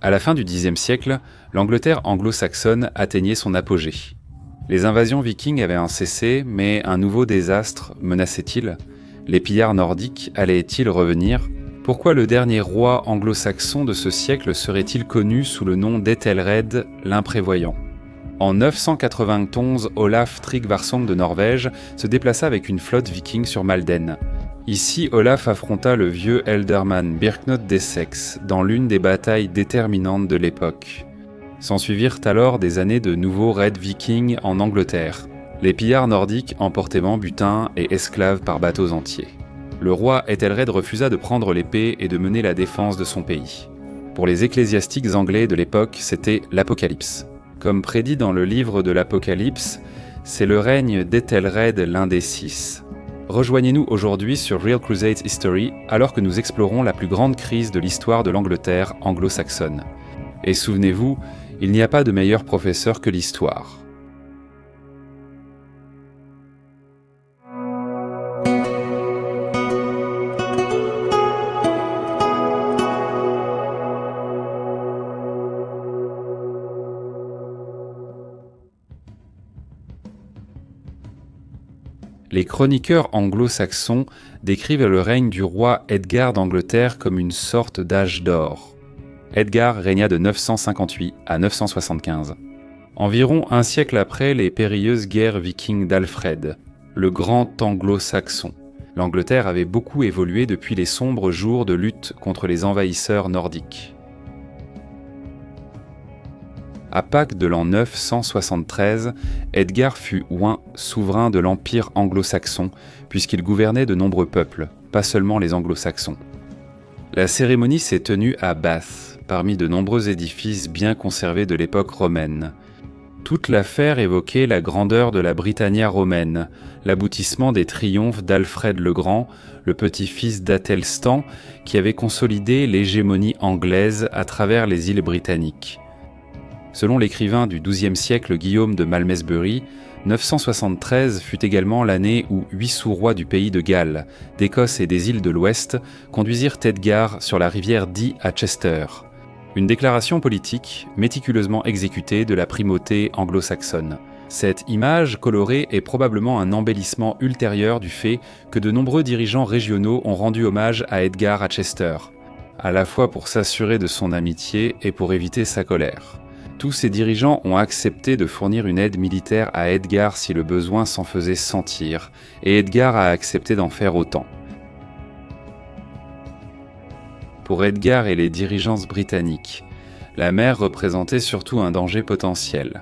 À la fin du Xe siècle, l'Angleterre anglo-saxonne atteignait son apogée. Les invasions vikings avaient cessé, mais un nouveau désastre menaçait-il ? Les pillards nordiques allaient-ils revenir ? Pourquoi le dernier roi anglo-saxon de ce siècle serait-il connu sous le nom d'Ethelred l'imprévoyant ? En 991, Olaf Tryggvason de Norvège se déplaça avec une flotte viking sur Malden. Ici, Olaf affronta le vieux Ealdorman Birknodd d'Essex dans l'une des batailles déterminantes de l'époque. S'ensuivirent alors des années de nouveaux raids vikings en Angleterre. Les pillards nordiques emportaient butins et esclaves par bateaux entiers. Le roi Ethelred refusa de prendre l'épée et de mener la défense de son pays. Pour les ecclésiastiques anglais de l'époque, c'était l'Apocalypse. Comme prédit dans le livre de l'Apocalypse, c'est le règne d'Ethelred l'un des 6. Rejoignez-nous aujourd'hui sur Real Crusades History alors que nous explorons la plus grande crise de l'histoire de l'Angleterre anglo-saxonne. Et souvenez-vous, il n'y a pas de meilleur professeur que l'histoire. Les chroniqueurs anglo-saxons décrivent le règne du roi Edgar d'Angleterre comme une sorte d'âge d'or. Edgar régna de 958 à 975. Environ un siècle après les périlleuses guerres vikings d'Alfred, le grand anglo-saxon. L'Angleterre avait beaucoup évolué depuis les sombres jours de lutte contre les envahisseurs nordiques. À Pâques de l'an 973, Edgar fut oint souverain de l'Empire anglo-saxon, puisqu'il gouvernait de nombreux peuples, pas seulement les anglo-saxons. La cérémonie s'est tenue à Bath, parmi de nombreux édifices bien conservés de l'époque romaine. Toute l'affaire évoquait la grandeur de la Britannia romaine, l'aboutissement des triomphes d'Alfred le Grand, le petit-fils d'Æthelstan, qui avait consolidé l'hégémonie anglaise à travers les îles britanniques. Selon l'écrivain du XIIe siècle Guillaume de Malmesbury, 973 fut également l'année où 8 sous-rois du pays de Galles, d'Écosse et des îles de l'Ouest conduisirent Edgar sur la rivière Dee à Chester. Une déclaration politique méticuleusement exécutée de la primauté anglo-saxonne. Cette image colorée est probablement un embellissement ultérieur du fait que de nombreux dirigeants régionaux ont rendu hommage à Edgar à Chester, à la fois pour s'assurer de son amitié et pour éviter sa colère. Tous ces dirigeants ont accepté de fournir une aide militaire à Edgar si le besoin s'en faisait sentir, et Edgar a accepté d'en faire autant. Pour Edgar et les dirigeants britanniques, la mer représentait surtout un danger potentiel.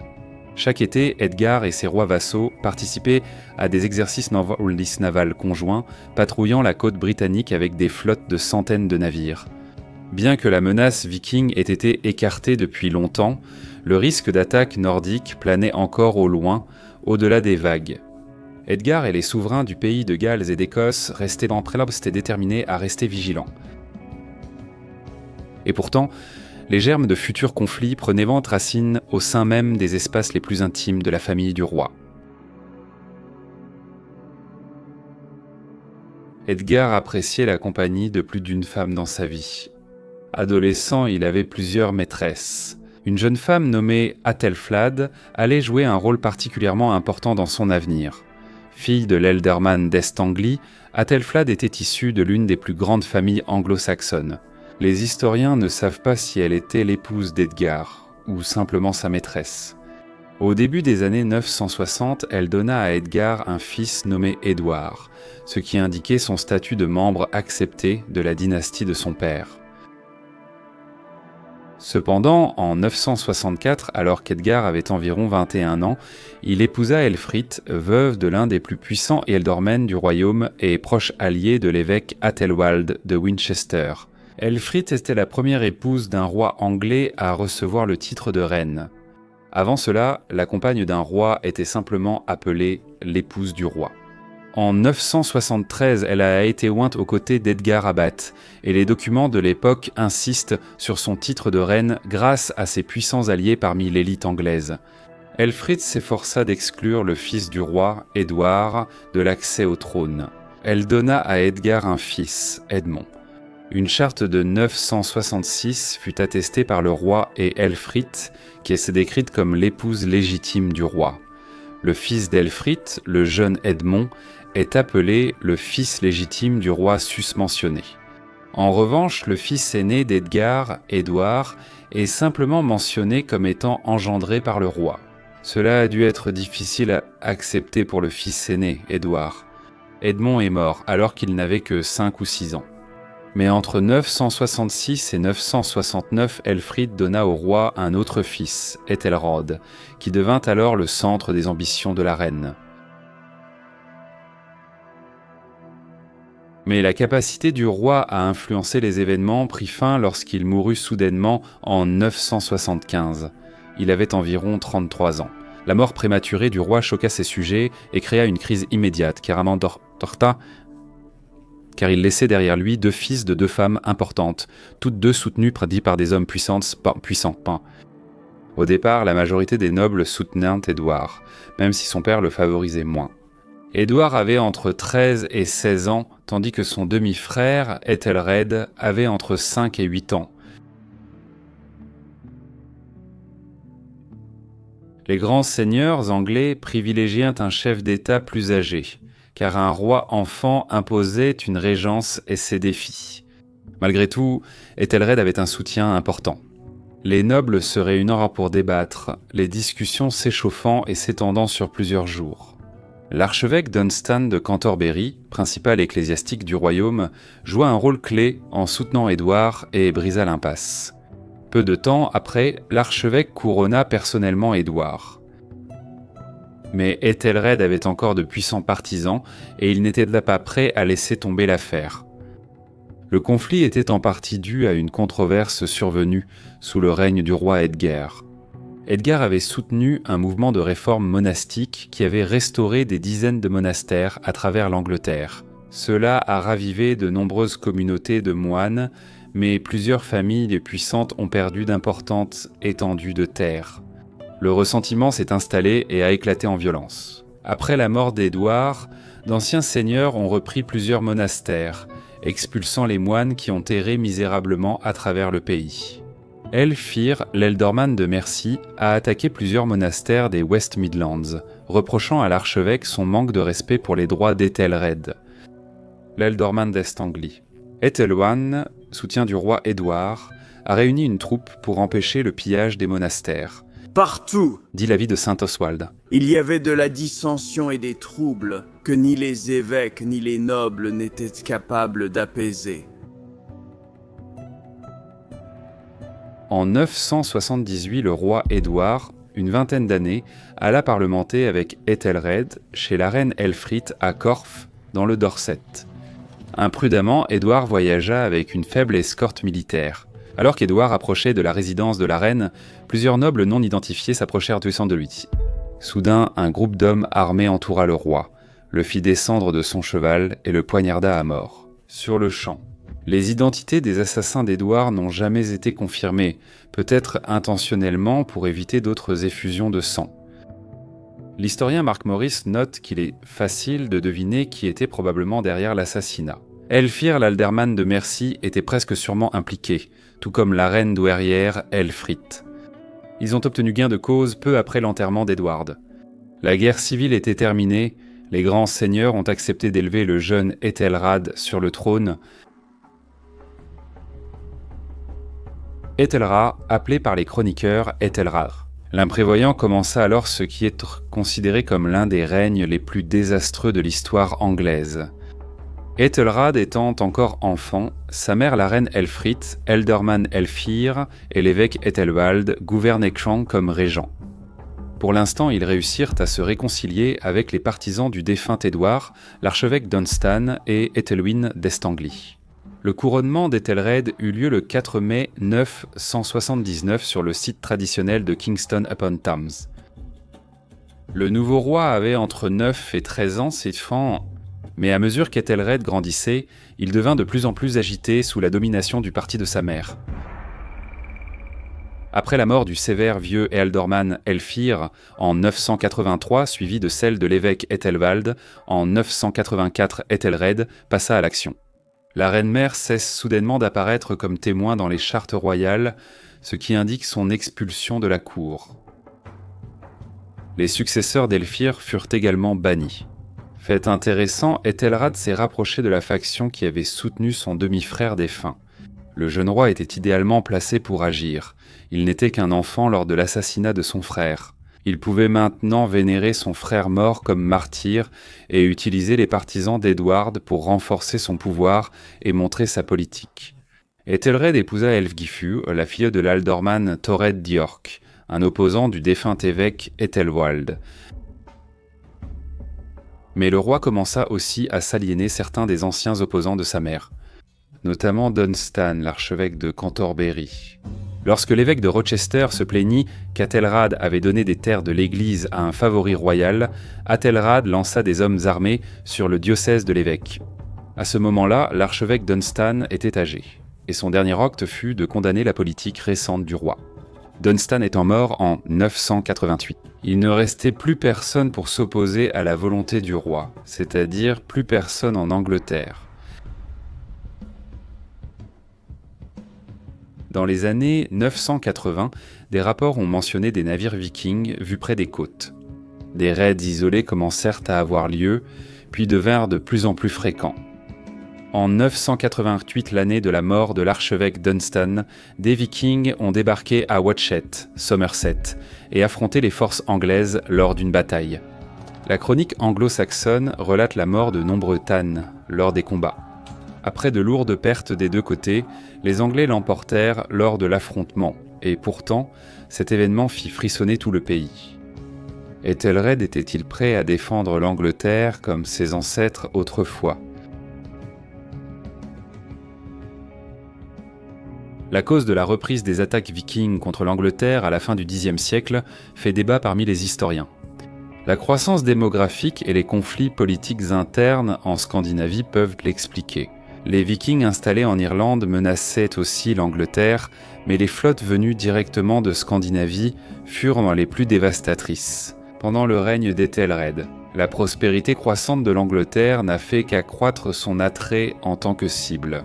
Chaque été, Edgar et ses rois vassaux participaient à des exercices navals conjoints, patrouillant la côte britannique avec des flottes de centaines de navires. Bien que la menace viking ait été écartée depuis longtemps, le risque d'attaque nordique planait encore au loin, au-delà des vagues. Edgar et les souverains du pays de Galles et d'Écosse restaient préoccupés et déterminés à rester vigilants. Et pourtant, les germes de futurs conflits prenaient racine au sein même des espaces les plus intimes de la famille du roi. Edgar appréciait la compagnie de plus d'une femme dans sa vie. Adolescent, il avait plusieurs maîtresses. Une jeune femme nommée Æthelflæd allait jouer un rôle particulièrement important dans son avenir. Fille de l'Ealdorman d'East-Anglie, Æthelflæd était issue de l'une des plus grandes familles anglo-saxonnes. Les historiens ne savent pas si elle était l'épouse d'Edgar, ou simplement sa maîtresse. Au début des années 960, elle donna à Edgar un fils nommé Édouard, ce qui indiquait son statut de membre accepté de la dynastie de son père. Cependant, en 964, alors qu'Edgar avait environ 21 ans, il épousa Elfrith, veuve de l'un des plus puissants ealdormen du royaume et proche allié de l'évêque Æthelwald de Winchester. Elfrith était la première épouse d'un roi anglais à recevoir le titre de reine. Avant cela, la compagne d'un roi était simplement appelée l'épouse du roi. En 973, elle a été ointe aux côtés d'Edgar Abbott, et les documents de l'époque insistent sur son titre de reine grâce à ses puissants alliés parmi l'élite anglaise. Elfrith s'efforça d'exclure le fils du roi, Édouard, de l'accès au trône. Elle donna à Edgar un fils, Edmond. Une charte de 966 fut attestée par le roi et Elfrith, qui s'est décrite comme l'épouse légitime du roi. Le fils d'Elfrith, le jeune Edmond, est appelé le fils légitime du roi susmentionné. En revanche, le fils aîné d'Edgar, Édouard, est simplement mentionné comme étant engendré par le roi. Cela a dû être difficile à accepter pour le fils aîné, Édouard. Edmond est mort alors qu'il n'avait que 5 ou 6 ans. Mais entre 966 et 969, Elfrith donna au roi un autre fils, Ethelred, qui devint alors le centre des ambitions de la reine. Mais la capacité du roi à influencer les événements prit fin lorsqu'il mourut soudainement en 975. Il avait environ 33 ans. La mort prématurée du roi choqua ses sujets et créa une crise immédiate, car il laissait derrière lui 2 fils de 2 femmes importantes, toutes 2 soutenues par des hommes puissants. Au départ, la majorité des nobles soutenaient Édouard, même si son père le favorisait moins. Édouard avait entre 13 et 16 ans, tandis que son demi-frère, Ethelred, avait entre 5 et 8 ans. Les grands seigneurs anglais privilégiaient un chef d'État plus âgé, car un roi enfant imposait une régence et ses défis. Malgré tout, Ethelred avait un soutien important. Les nobles se réunirent pour débattre, les discussions s'échauffant et s'étendant sur plusieurs jours. L'archevêque Dunstan de Cantorbéry, principal ecclésiastique du royaume, joua un rôle clé en soutenant Édouard et brisa l'impasse. Peu de temps après, l'archevêque couronna personnellement Édouard. Mais Ethelred avait encore de puissants partisans et il n'était pas prêt à laisser tomber l'affaire. Le conflit était en partie dû à une controverse survenue sous le règne du roi Edgar. Edgar avait soutenu un mouvement de réforme monastique qui avait restauré des dizaines de monastères à travers l'Angleterre. Cela a ravivé de nombreuses communautés de moines, mais plusieurs familles puissantes ont perdu d'importantes étendues de terre. Le ressentiment s'est installé et a éclaté en violence. Après la mort d'Édouard, d'anciens seigneurs ont repris plusieurs monastères, expulsant les moines qui ont erré misérablement à travers le pays. Elfir, l'Ealdorman de Mercie, a attaqué plusieurs monastères des West Midlands, reprochant à l'archevêque son manque de respect pour les droits d'Ethelred, l'Ealdorman d'East Anglie. Ethelwan, soutien du roi Édouard, a réuni une troupe pour empêcher le pillage des monastères. Partout, dit l'avis de saint Oswald. Il y avait de la dissension et des troubles que ni les évêques ni les nobles n'étaient capables d'apaiser. En 978, le roi Édouard, une vingtaine d'années, alla parlementer avec Ethelred chez la reine Elfrith à Corfe, dans le Dorset. Imprudemment, Édouard voyagea avec une faible escorte militaire. Alors qu'Édouard approchait de la résidence de la reine, plusieurs nobles non identifiés s'approchèrent doucement de lui. Soudain, un groupe d'hommes armés entoura le roi, le fit descendre de son cheval et le poignarda à mort. Sur le champ. Les identités des assassins d'Édouard n'ont jamais été confirmées, peut-être intentionnellement pour éviter d'autres effusions de sang. L'historien Mark Morris note qu'il est facile de deviner qui était probablement derrière l'assassinat. Elfir, l'Alderman de Mercie, était presque sûrement impliqué, tout comme la reine douairière Elfrith. Ils ont obtenu gain de cause peu après l'enterrement d'Édouard. La guerre civile était terminée, les grands seigneurs ont accepté d'élever le jeune Ethelred sur le trône. Ethelred, appelé par les chroniqueurs Ethelred. L'imprévoyant commença alors ce qui est considéré comme l'un des règnes les plus désastreux de l'histoire anglaise. Ethelred étant encore enfant, sa mère la reine Elfrith, Ealdorman Elfir et l'évêque Ethelwald gouvernaient Chang comme régent. Pour l'instant, ils réussirent à se réconcilier avec les partisans du défunt Édouard, l'archevêque Dunstan et Ethelwyn d'East Anglie. Le couronnement d'Ethelred eut lieu le 4 mai 979 sur le site traditionnel de Kingston-upon-Thames. Le nouveau roi avait entre 9 et 13 ans, mais à mesure qu'Ethelred grandissait, il devint de plus en plus agité sous la domination du parti de sa mère. Après la mort du sévère vieux Ealdorman Elfir en 983, suivie de celle de l'évêque Ethelwald, en 984 Ethelred passa à l'action. La reine-mère cesse soudainement d'apparaître comme témoin dans les chartes royales, ce qui indique son expulsion de la cour. Les successeurs d'Elfir furent également bannis. Fait intéressant, Ethelred s'est rapproché de la faction qui avait soutenu son demi-frère défunt. Le jeune roi était idéalement placé pour agir. Il n'était qu'un enfant lors de l'assassinat de son frère. Il pouvait maintenant vénérer son frère mort comme martyr et utiliser les partisans d'Édouard pour renforcer son pouvoir et montrer sa politique. Ethelred épousa Elfgifu, la fille de l'aldorman Thored d'York, un opposant du défunt évêque Ethelwald. Mais le roi commença aussi à s'aliéner certains des anciens opposants de sa mère, notamment Dunstan, l'archevêque de Cantorbéry. Lorsque l'évêque de Rochester se plaignit qu'Athelred avait donné des terres de l'église à un favori royal, Athelred lança des hommes armés sur le diocèse de l'évêque. À ce moment-là, l'archevêque Dunstan était âgé, et son dernier acte fut de condamner la politique récente du roi. Dunstan étant mort en 988. Il ne restait plus personne pour s'opposer à la volonté du roi, c'est-à-dire plus personne en Angleterre. Dans les années 980, des rapports ont mentionné des navires vikings vus près des côtes. Des raids isolés commencèrent à avoir lieu, puis devinrent de plus en plus fréquents. En 988, l'année de la mort de l'archevêque Dunstan, des Vikings ont débarqué à Watchet, Somerset, et affronté les forces anglaises lors d'une bataille. La chronique anglo-saxonne relate la mort de nombreux Tans lors des combats. Après de lourdes pertes des deux côtés, les Anglais l'emportèrent lors de l'affrontement, et pourtant, cet événement fit frissonner tout le pays. Ethelred était-il prêt à défendre l'Angleterre comme ses ancêtres autrefois ? La cause de la reprise des attaques vikings contre l'Angleterre à la fin du Xe siècle fait débat parmi les historiens. La croissance démographique et les conflits politiques internes en Scandinavie peuvent l'expliquer. Les Vikings installés en Irlande menaçaient aussi l'Angleterre, mais les flottes venues directement de Scandinavie furent les plus dévastatrices. Pendant le règne d'Ethelred, la prospérité croissante de l'Angleterre n'a fait qu'accroître son attrait en tant que cible.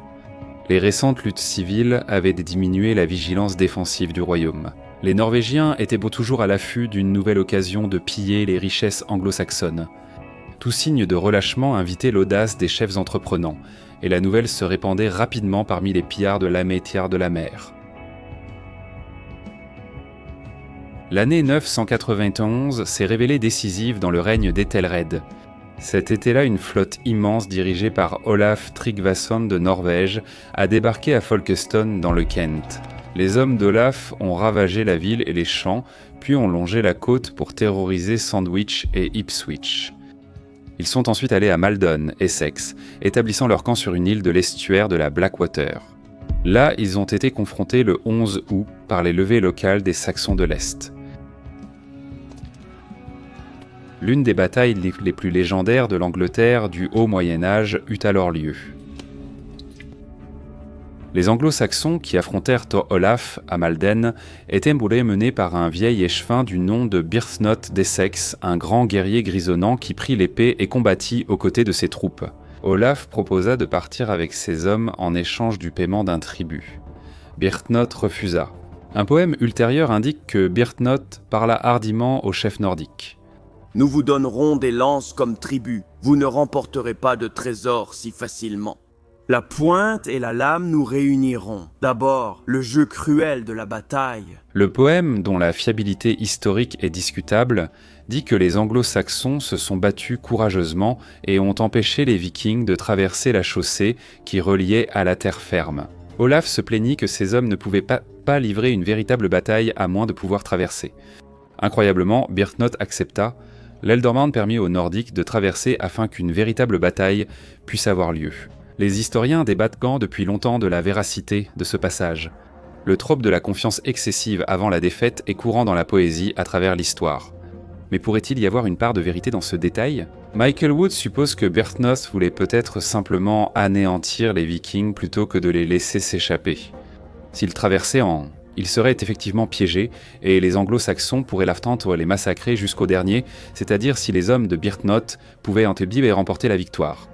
Les récentes luttes civiles avaient diminué la vigilance défensive du royaume. Les Norvégiens étaient toujours à l'affût d'une nouvelle occasion de piller les richesses anglo-saxonnes. Tout signe de relâchement invitait l'audace des chefs entreprenants, et la nouvelle se répandait rapidement parmi les pillards de l'Amétière de la mer. L'année 991 s'est révélée décisive dans le règne d'Ethelred. Cet été-là, une flotte immense dirigée par Olaf Tryggvason de Norvège a débarqué à Folkestone dans le Kent. Les hommes d'Olaf ont ravagé la ville et les champs, puis ont longé la côte pour terroriser Sandwich et Ipswich. Ils sont ensuite allés à Maldon, Essex, établissant leur camp sur une île de l'estuaire de la Blackwater. Là, ils ont été confrontés le 11 août par les levées locales des Saxons de l'Est. L'une des batailles les plus légendaires de l'Angleterre du Haut Moyen-Âge eut alors lieu. Les Anglo-Saxons qui affrontèrent Olaf à Malden étaient menés par un vieil échevin du nom de Byrhtnoth d'Essex, un grand guerrier grisonnant qui prit l'épée et combattit aux côtés de ses troupes. Olaf proposa de partir avec ses hommes en échange du paiement d'un tribut. Byrhtnoth refusa. Un poème ultérieur indique que Byrhtnoth parla hardiment aux chefs nordiques. « Nous vous donnerons des lances comme tribut. Vous ne remporterez pas de trésors si facilement. La pointe et la lame nous réuniront. D'abord, le jeu cruel de la bataille. » Le poème, dont la fiabilité historique est discutable, dit que les Anglo-Saxons se sont battus courageusement et ont empêché les Vikings de traverser la chaussée qui reliait à la terre ferme. Olaf se plaignit que ses hommes ne pouvaient pas livrer une véritable bataille à moins de pouvoir traverser. Incroyablement, Byrhtnoth accepta. L'Ealdorman permit aux Nordiques de traverser afin qu'une véritable bataille puisse avoir lieu. Les historiens débattent depuis longtemps de la véracité de ce passage. Le trope de la confiance excessive avant la défaite est courant dans la poésie à travers l'histoire. Mais pourrait-il y avoir une part de vérité dans ce détail ? Michael Wood suppose que Byrhtnoth voulait peut-être simplement anéantir les Vikings plutôt que de les laisser s'échapper. S'ils traversaient il serait effectivement piégé, et les Anglo-Saxons pourraient l'attendre les massacrer jusqu'au dernier, c'est-à-dire si les hommes de Byrhtnoth pouvaient en et remporter la victoire.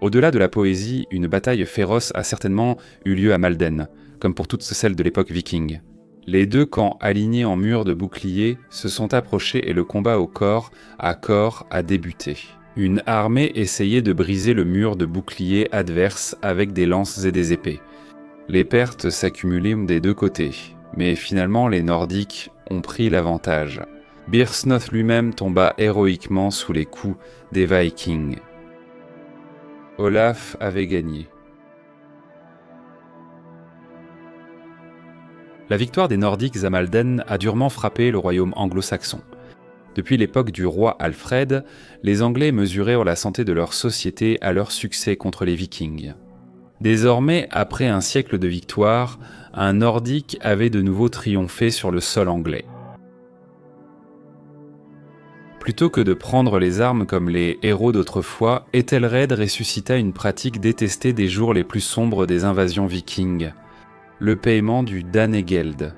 Au-delà de la poésie, une bataille féroce a certainement eu lieu à Malden, comme pour toutes celles de l'époque viking. Les deux camps alignés en murs de boucliers se sont approchés et le combat au corps a débuté. Une armée essayait de briser le mur de boucliers adverse avec des lances et des épées. Les pertes s'accumulaient des deux côtés, mais finalement les Nordiques ont pris l'avantage. Birsnoth lui-même tomba héroïquement sous les coups des Vikings. Olaf avait gagné. La victoire des Nordiques à Malden a durement frappé le royaume anglo-saxon. Depuis l'époque du roi Alfred, les Anglais mesurèrent la santé de leur société à leur succès contre les Vikings. Désormais, après un siècle de victoire, un Nordique avait de nouveau triomphé sur le sol anglais. Plutôt que de prendre les armes comme les héros d'autrefois, Ethelred ressuscita une pratique détestée des jours les plus sombres des invasions vikings, le paiement du Danegeld.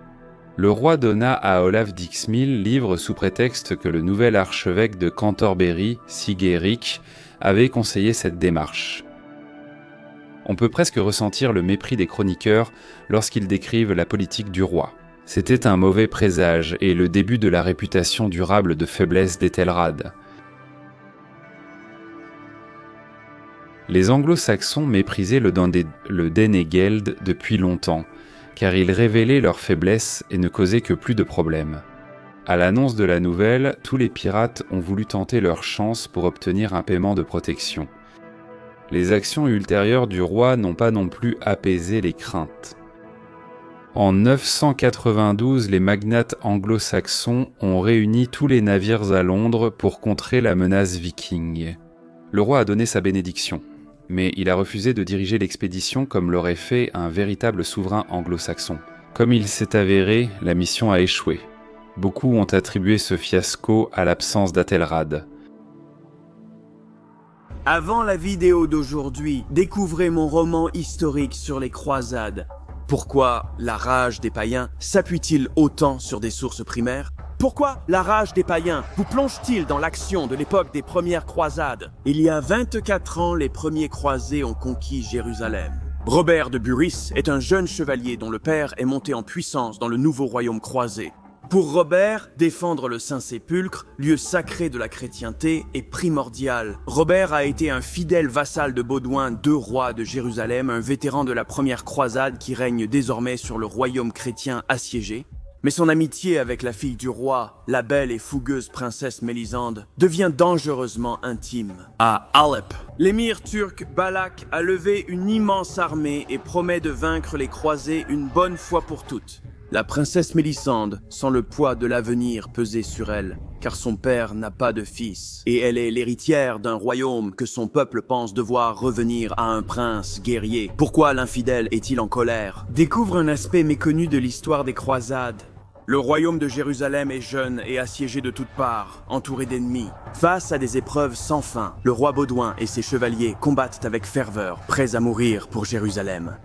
Le roi donna à Olaf d'Ixmill livre sous prétexte que le nouvel archevêque de Cantorbéry, Sigéric, avait conseillé cette démarche. On peut presque ressentir le mépris des chroniqueurs lorsqu'ils décrivent la politique du roi. C'était un mauvais présage et le début de la réputation durable de faiblesse d'Ethelred. Les anglo-saxons méprisaient le Danegeld depuis longtemps, car il révélait leur faiblesse et ne causait que plus de problèmes. À l'annonce de la nouvelle, tous les pirates ont voulu tenter leur chance pour obtenir un paiement de protection. Les actions ultérieures du roi n'ont pas non plus apaisé les craintes. En 992, les magnates anglo-saxons ont réuni tous les navires à Londres pour contrer la menace viking. Le roi a donné sa bénédiction, mais il a refusé de diriger l'expédition comme l'aurait fait un véritable souverain anglo-saxon. Comme il s'est avéré, la mission a échoué. Beaucoup ont attribué ce fiasco à l'absence d'Athelred. Avant la vidéo d'aujourd'hui, découvrez mon roman historique sur les croisades. Pourquoi la rage des païens s'appuie-t-il autant sur des sources primaires? Pourquoi la rage des païens vous plonge-t-il dans l'action de l'époque des premières croisades? Il y a 24 ans, les premiers croisés ont conquis Jérusalem. Robert de Buris est un jeune chevalier dont le père est monté en puissance dans le nouveau royaume croisé. Pour Robert, défendre le Saint-Sépulcre, lieu sacré de la chrétienté, est primordial. Robert a été un fidèle vassal de Baudouin, deux rois de Jérusalem, un vétéran de la première croisade qui règne désormais sur le royaume chrétien assiégé. Mais son amitié avec la fille du roi, la belle et fougueuse princesse Mélisande, devient dangereusement intime. À Alep, l'émir turc Balak a levé une immense armée et promet de vaincre les croisés une bonne fois pour toutes. La princesse Mélisande sent le poids de l'avenir peser sur elle, car son père n'a pas de fils, et elle est l'héritière d'un royaume que son peuple pense devoir revenir à un prince guerrier. Pourquoi l'infidèle est-il en colère? Découvre un aspect méconnu de l'histoire des croisades. Le royaume de Jérusalem est jeune et assiégé de toutes parts, entouré d'ennemis. Face à des épreuves sans fin, le roi Baudouin et ses chevaliers combattent avec ferveur, prêts à mourir pour Jérusalem.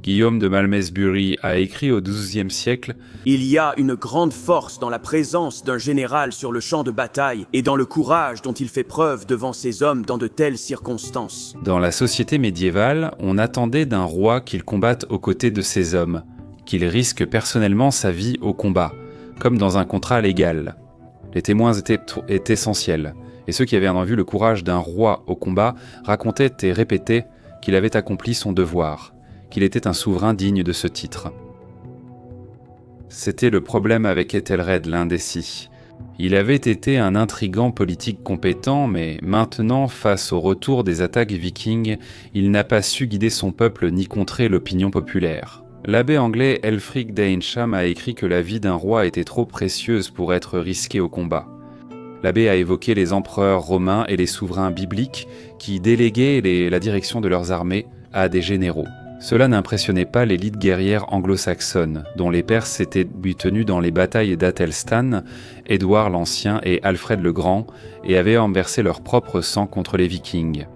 Guillaume de Malmesbury a écrit au XIIe siècle « Il y a une grande force dans la présence d'un général sur le champ de bataille et dans le courage dont il fait preuve devant ses hommes dans de telles circonstances. » Dans la société médiévale, on attendait d'un roi qu'il combatte aux côtés de ses hommes, qu'il risque personnellement sa vie au combat, comme dans un contrat légal. Les témoins étaient essentiels, et ceux qui avaient vu le courage d'un roi au combat racontaient et répétaient qu'il avait accompli son devoir, qu'il était un souverain digne de ce titre. C'était le problème avec Ethelred l'Indécis. Il avait été un intrigant politique compétent, mais maintenant, face au retour des attaques vikings, il n'a pas su guider son peuple ni contrer l'opinion populaire. L'abbé anglais Elfric d'Eynsham a écrit que la vie d'un roi était trop précieuse pour être risquée au combat. L'abbé a évoqué les empereurs romains et les souverains bibliques qui déléguaient la direction de leurs armées à des généraux. Cela n'impressionnait pas l'élite guerrière anglo-saxonne, dont les Perses s'étaient tenus dans les batailles d'Athelstan, Édouard l'Ancien et Alfred le Grand, et avaient versé leur propre sang contre les Vikings.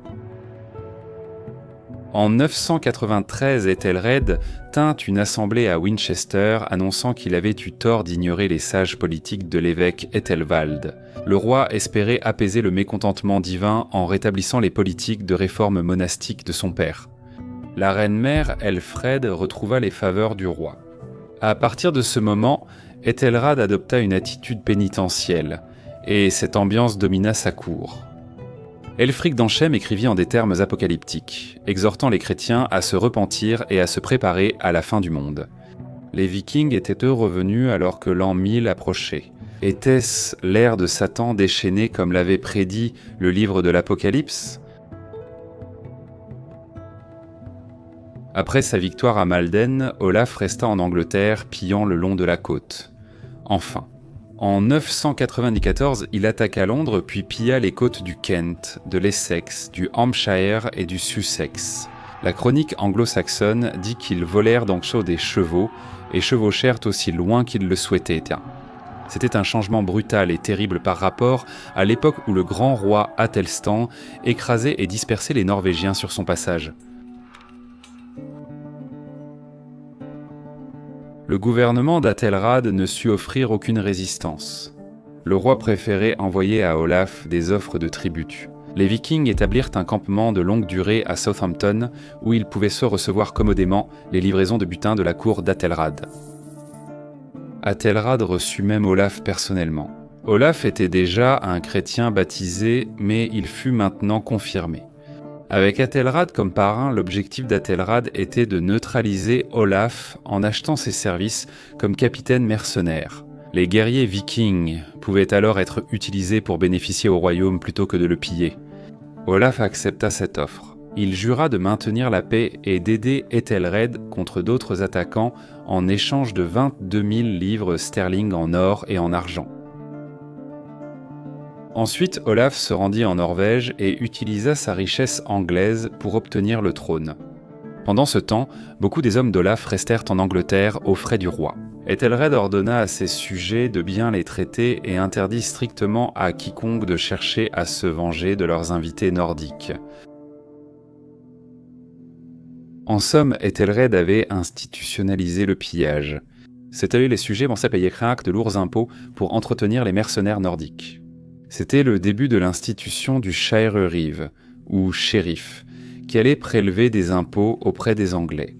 En 993, Ethelred tint une assemblée à Winchester annonçant qu'il avait eu tort d'ignorer les sages politiques de l'évêque Ethelwald. Le roi espérait apaiser le mécontentement divin en rétablissant les politiques de réforme monastique de son père. La reine-mère, Elfred, retrouva les faveurs du roi. À partir de ce moment, Ethelred adopta une attitude pénitentielle, et cette ambiance domina sa cour. Elfric d'Anchem écrivit en des termes apocalyptiques, exhortant les chrétiens à se repentir et à se préparer à la fin du monde. Les Vikings étaient eux revenus alors que l'an 1000 approchait. Était-ce l'ère de Satan déchaîné comme l'avait prédit le livre de l'Apocalypse ? Après sa victoire à Malden, Olaf resta en Angleterre, pillant le long de la côte. Enfin, en 994, il attaqua Londres puis pilla les côtes du Kent, de l'Essex, du Hampshire et du Sussex. La chronique anglo-saxonne dit qu'ils volèrent donc chaud des chevaux et chevauchèrent aussi loin qu'ils le souhaitaient. C'était un changement brutal et terrible par rapport à l'époque où le grand roi Athelstan écrasait et dispersait les Norvégiens sur son passage. Le gouvernement d'Athelred ne sut offrir aucune résistance. Le roi préférait envoyer à Olaf des offres de tribut. Les Vikings établirent un campement de longue durée à Southampton où ils pouvaient se recevoir commodément les livraisons de butin de la cour d'Athelred. Athelred reçut même Olaf personnellement. Olaf était déjà un chrétien baptisé, mais il fut maintenant confirmé. Avec Athelred comme parrain, l'objectif d'Athelred était de neutraliser Olaf en achetant ses services comme capitaine mercenaire. Les guerriers vikings pouvaient alors être utilisés pour bénéficier au royaume plutôt que de le piller. Olaf accepta cette offre. Il jura de maintenir la paix et d'aider Ethelred contre d'autres attaquants en échange de 22 000 livres sterling en or et en argent. Ensuite, Olaf se rendit en Norvège et utilisa sa richesse anglaise pour obtenir le trône. Pendant ce temps, beaucoup des hommes d'Olaf restèrent en Angleterre aux frais du roi. Ethelred ordonna à ses sujets de bien les traiter et interdit strictement à quiconque de chercher à se venger de leurs invités nordiques. En somme, Ethelred avait institutionnalisé le pillage. C'est-à-dire les sujets pensaient payer de lourds impôts pour entretenir les mercenaires nordiques. C'était le début de l'institution du Shire Reeve, ou shérif, qui allait prélever des impôts auprès des Anglais.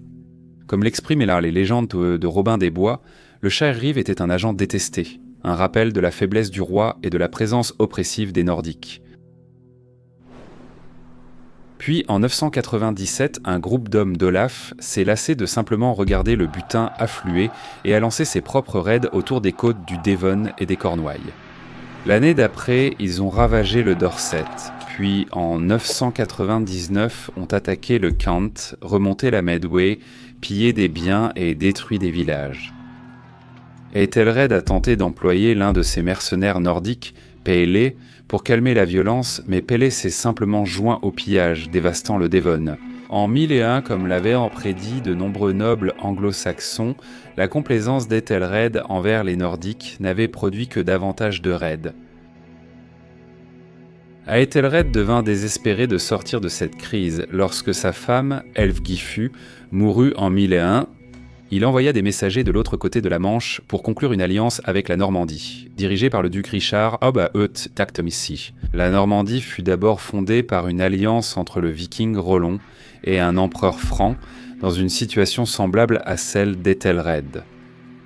Comme l'expriment les légendes de Robin des Bois, le Shire Reeve était un agent détesté, un rappel de la faiblesse du roi et de la présence oppressive des Nordiques. Puis, en 997, un groupe d'hommes d'Olaf s'est lassé de simplement regarder le butin affluer et a lancé ses propres raids autour des côtes du Devon et des Cornouailles. L'année d'après, ils ont ravagé le Dorset, puis en 999 ont attaqué le Kent, remonté la Medway, pillé des biens et détruit des villages. Ethelred a tenté d'employer l'un de ses mercenaires nordiques, Pélé, pour calmer la violence, mais Pélé s'est simplement joint au pillage, dévastant le Devon. En 1001, comme l'avaient prédit de nombreux nobles anglo-saxons, la complaisance d'Ethelred envers les Nordiques n'avait produit que davantage de raids. Aethelred devint désespéré de sortir de cette crise lorsque sa femme, Elfgifu, mourut en 1001. Il envoya des messagers de l'autre côté de la Manche pour conclure une alliance avec la Normandie, dirigée par le duc Richard Taktomissi. La Normandie fut d'abord fondée par une alliance entre le viking Rollon et un empereur franc, dans une situation semblable à celle d'Ethelred.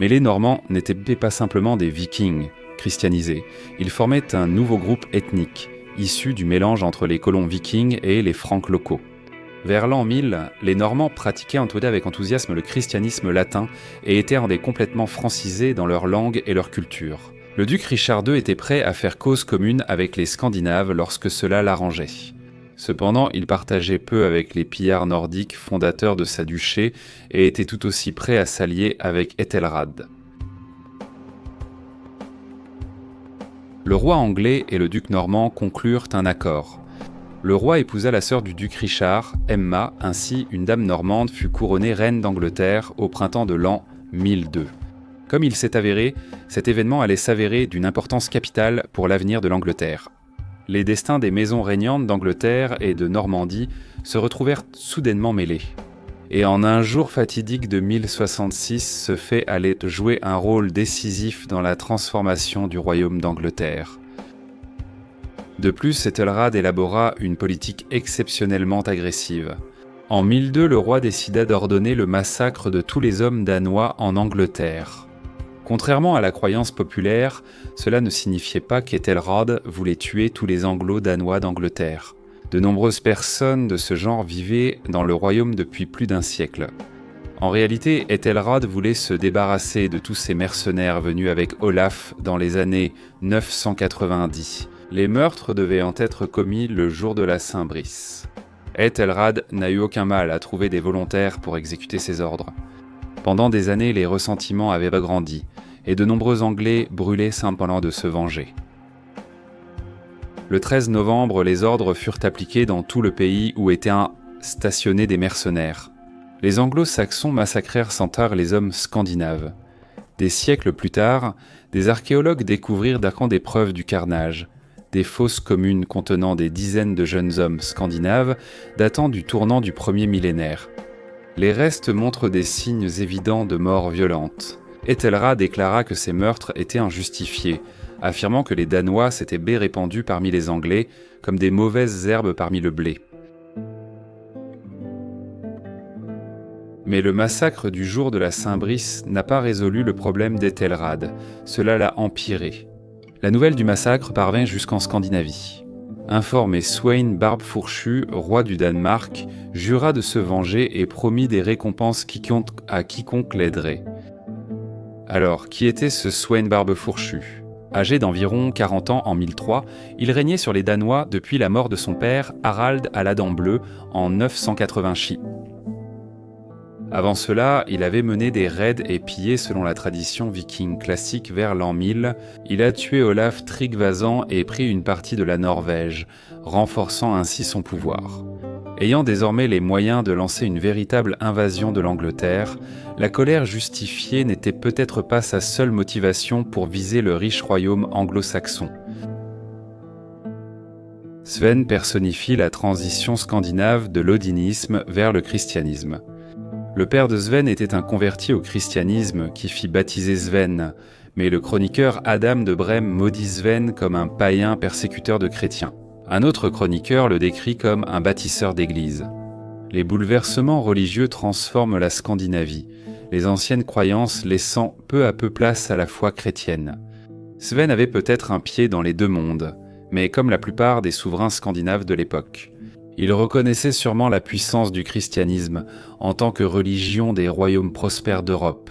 Mais les Normands n'étaient pas simplement des vikings christianisés, ils formaient un nouveau groupe ethnique, issu du mélange entre les colons vikings et les francs locaux. Vers l'an 1000, les Normands pratiquaient avec enthousiasme le christianisme latin et étaient rendus complètement francisés dans leur langue et leur culture. Le duc Richard II était prêt à faire cause commune avec les Scandinaves lorsque cela l'arrangeait. Cependant, il partageait peu avec les pillards nordiques fondateurs de sa duché et était tout aussi prêt à s'allier avec Ethelred. Le roi anglais et le duc normand conclurent un accord. Le roi épousa la sœur du duc Richard, Emma, ainsi une dame normande fut couronnée reine d'Angleterre au printemps de l'an 1002. Comme il s'est avéré, cet événement allait s'avérer d'une importance capitale pour l'avenir de l'Angleterre. les destins des maisons régnantes d'Angleterre et de Normandie se retrouvèrent soudainement mêlés. Et en un jour fatidique de 1066, ce fait allait jouer un rôle décisif dans la transformation du royaume d'Angleterre. De plus, Ethelred élabora une politique exceptionnellement agressive. En 1002, le roi décida d'ordonner le massacre de tous les hommes danois en Angleterre. Contrairement à la croyance populaire, cela ne signifiait pas qu'Ethelred voulait tuer tous les Anglo-Danois d'Angleterre. De nombreuses personnes de ce genre vivaient dans le royaume depuis plus d'un siècle. En réalité, Ethelred voulait se débarrasser de tous ces mercenaires venus avec Olaf dans les années 990. Les meurtres devaient en être commis le jour de la Saint-Brice. Ethelred n'a eu aucun mal à trouver des volontaires pour exécuter ses ordres. Pendant des années, les ressentiments avaient grandi, et de nombreux Anglais brûlaient simplement de se venger. Le 13 novembre, les ordres furent appliqués dans tout le pays où étaient stationnés des mercenaires. Les Anglo-Saxons massacrèrent sans tard les hommes scandinaves. Des siècles plus tard, des archéologues découvrirent des preuves du carnage, des fosses communes contenant des dizaines de jeunes hommes scandinaves datant du tournant du premier millénaire. Les restes montrent des signes évidents de mort violente. Ethelred déclara que ces meurtres étaient injustifiés, affirmant que les Danois s'étaient répandus parmi les Anglais comme des mauvaises herbes parmi le blé. Mais le massacre du jour de la Saint-Brice n'a pas résolu le problème d'Ethelred, cela l'a empiré. La nouvelle du massacre parvint jusqu'en Scandinavie. Informé, Sweyn Barbe Fourchu, roi du Danemark, jura de se venger et promit des récompenses à quiconque l'aiderait. Alors, qui était ce Sweyn Barbe Fourchu ? Âgé d'environ 40 ans en 1003, il régnait sur les Danois depuis la mort de son père, Harald à la dent bleue, en 980 Avant cela, il avait mené des raids et pillé selon la tradition viking classique vers l'an 1000. Il a tué Olaf Tryggvason et pris une partie de la Norvège, renforçant ainsi son pouvoir. Ayant désormais les moyens de lancer une véritable invasion de l'Angleterre, la colère justifiée n'était peut-être pas sa seule motivation pour viser le riche royaume anglo-saxon. Sven personnifie la transition scandinave de l'odinisme vers le christianisme. Le père de Sven était un converti au christianisme qui fit baptiser Sven, mais le chroniqueur Adam de Brême maudit Sven comme un païen persécuteur de chrétiens. Un autre chroniqueur le décrit comme un bâtisseur d'églises. Les bouleversements religieux transforment la Scandinavie, les anciennes croyances laissant peu à peu place à la foi chrétienne. Sven avait peut-être un pied dans les deux mondes, mais comme la plupart des souverains scandinaves de l'époque. Il reconnaissait sûrement la puissance du christianisme en tant que religion des royaumes prospères d'Europe.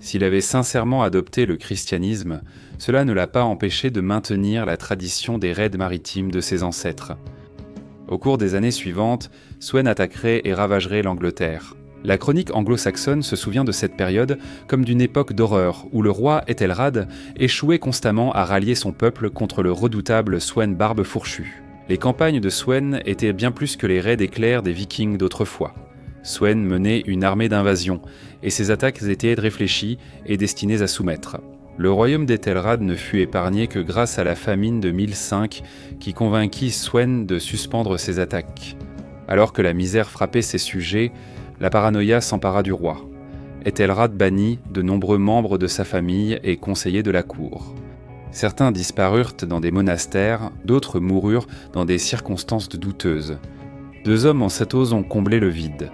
S'il avait sincèrement adopté le christianisme, cela ne l'a pas empêché de maintenir la tradition des raids maritimes de ses ancêtres. Au cours des années suivantes, Sweyn attaquerait et ravagerait l'Angleterre. La chronique anglo-saxonne se souvient de cette période comme d'une époque d'horreur où le roi Ethelred échouait constamment à rallier son peuple contre le redoutable Sweyn Barbe Fourchu. Les campagnes de Sweyn étaient bien plus que les raids éclairs des Vikings d'autrefois. Sweyn menait une armée d'invasion, et ses attaques étaient réfléchies et destinées à soumettre. Le royaume d'Ethelred ne fut épargné que grâce à la famine de 1005 qui convainquit Sweyn de suspendre ses attaques. Alors que la misère frappait ses sujets, la paranoïa s'empara du roi. Ethelred bannit de nombreux membres de sa famille et conseillers de la cour. Certains disparurent dans des monastères, d'autres moururent dans des circonstances douteuses. 2 hommes en 7 os ont comblé le vide.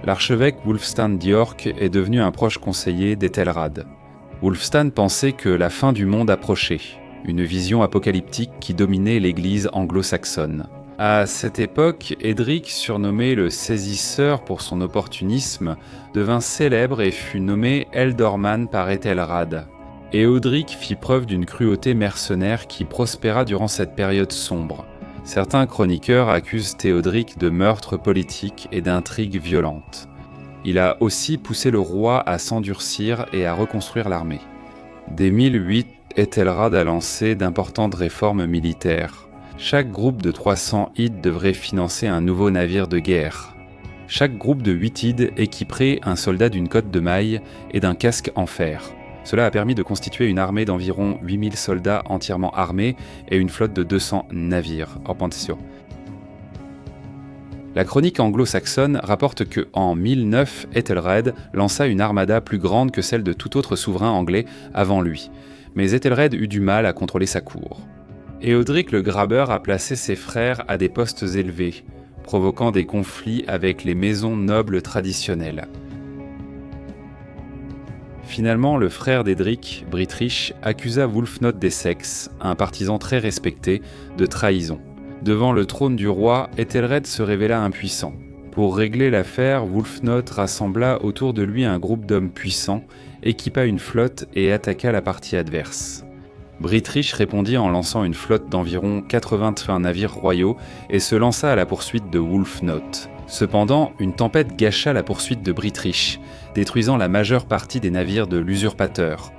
L'archevêque Wulfstan d'York est devenu un proche conseiller d'Ethelred. Wulfstan pensait que la fin du monde approchait, une vision apocalyptique qui dominait l'église anglo-saxonne. À cette époque, Edric, surnommé le Saisisseur pour son opportunisme, devint célèbre et fut nommé Ealdorman par Ethelred. Éodric fit preuve d'une cruauté mercenaire qui prospéra durant cette période sombre. Certains chroniqueurs accusent Théodric de meurtres politiques et d'intrigues violentes. Il a aussi poussé le roi à s'endurcir et à reconstruire l'armée. Dès 1008, Ethelred a lancé d'importantes réformes militaires. Chaque groupe de 300 ides devrait financer un nouveau navire de guerre. Chaque groupe de 8 ides équiperait un soldat d'une cotte de mailles et d'un casque en fer. Cela a permis de constituer une armée d'environ 8000 soldats entièrement armés et une flotte de 200 navires, Orpensio. La chronique anglo-saxonne rapporte que, en 1009, Ethelred lança une armada plus grande que celle de tout autre souverain anglais avant lui, mais Ethelred eut du mal à contrôler sa cour. Éodric le Grabeur a placé ses frères à des postes élevés, provoquant des conflits avec les maisons nobles traditionnelles. Finalement, le frère d'Édric, Brithric, accusa Wulfnoth d'Essex, un partisan très respecté, de trahison. Devant le trône du roi, Ethelred se révéla impuissant. Pour régler l'affaire, Wulfnoth rassembla autour de lui un groupe d'hommes puissants, équipa une flotte et attaqua la partie adverse. Brithric répondit en lançant une flotte d'environ 80 navires royaux et se lança à la poursuite de Wulfnoth. Cependant, une tempête gâcha la poursuite de Brithric, détruisant la majeure partie des navires de l'usurpateur.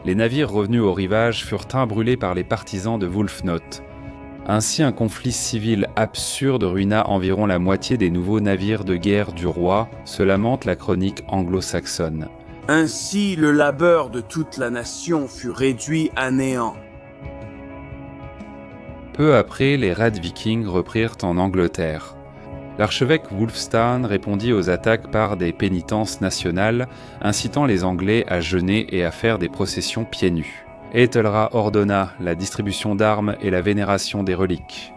Les navires revenus au rivage furent brûlés par les partisans de Wulfnoth. Ainsi, un conflit civil absurde ruina environ la moitié des nouveaux navires de guerre du roi, se lamente la chronique anglo-saxonne. Ainsi, le labeur de toute la nation fut réduit à néant. Peu après, les raids vikings reprirent en Angleterre. L'archevêque Wulfstan répondit aux attaques par des pénitences nationales, incitant les Anglais à jeûner et à faire des processions pieds nus. Æthelra ordonna la distribution d'armes et la vénération des reliques.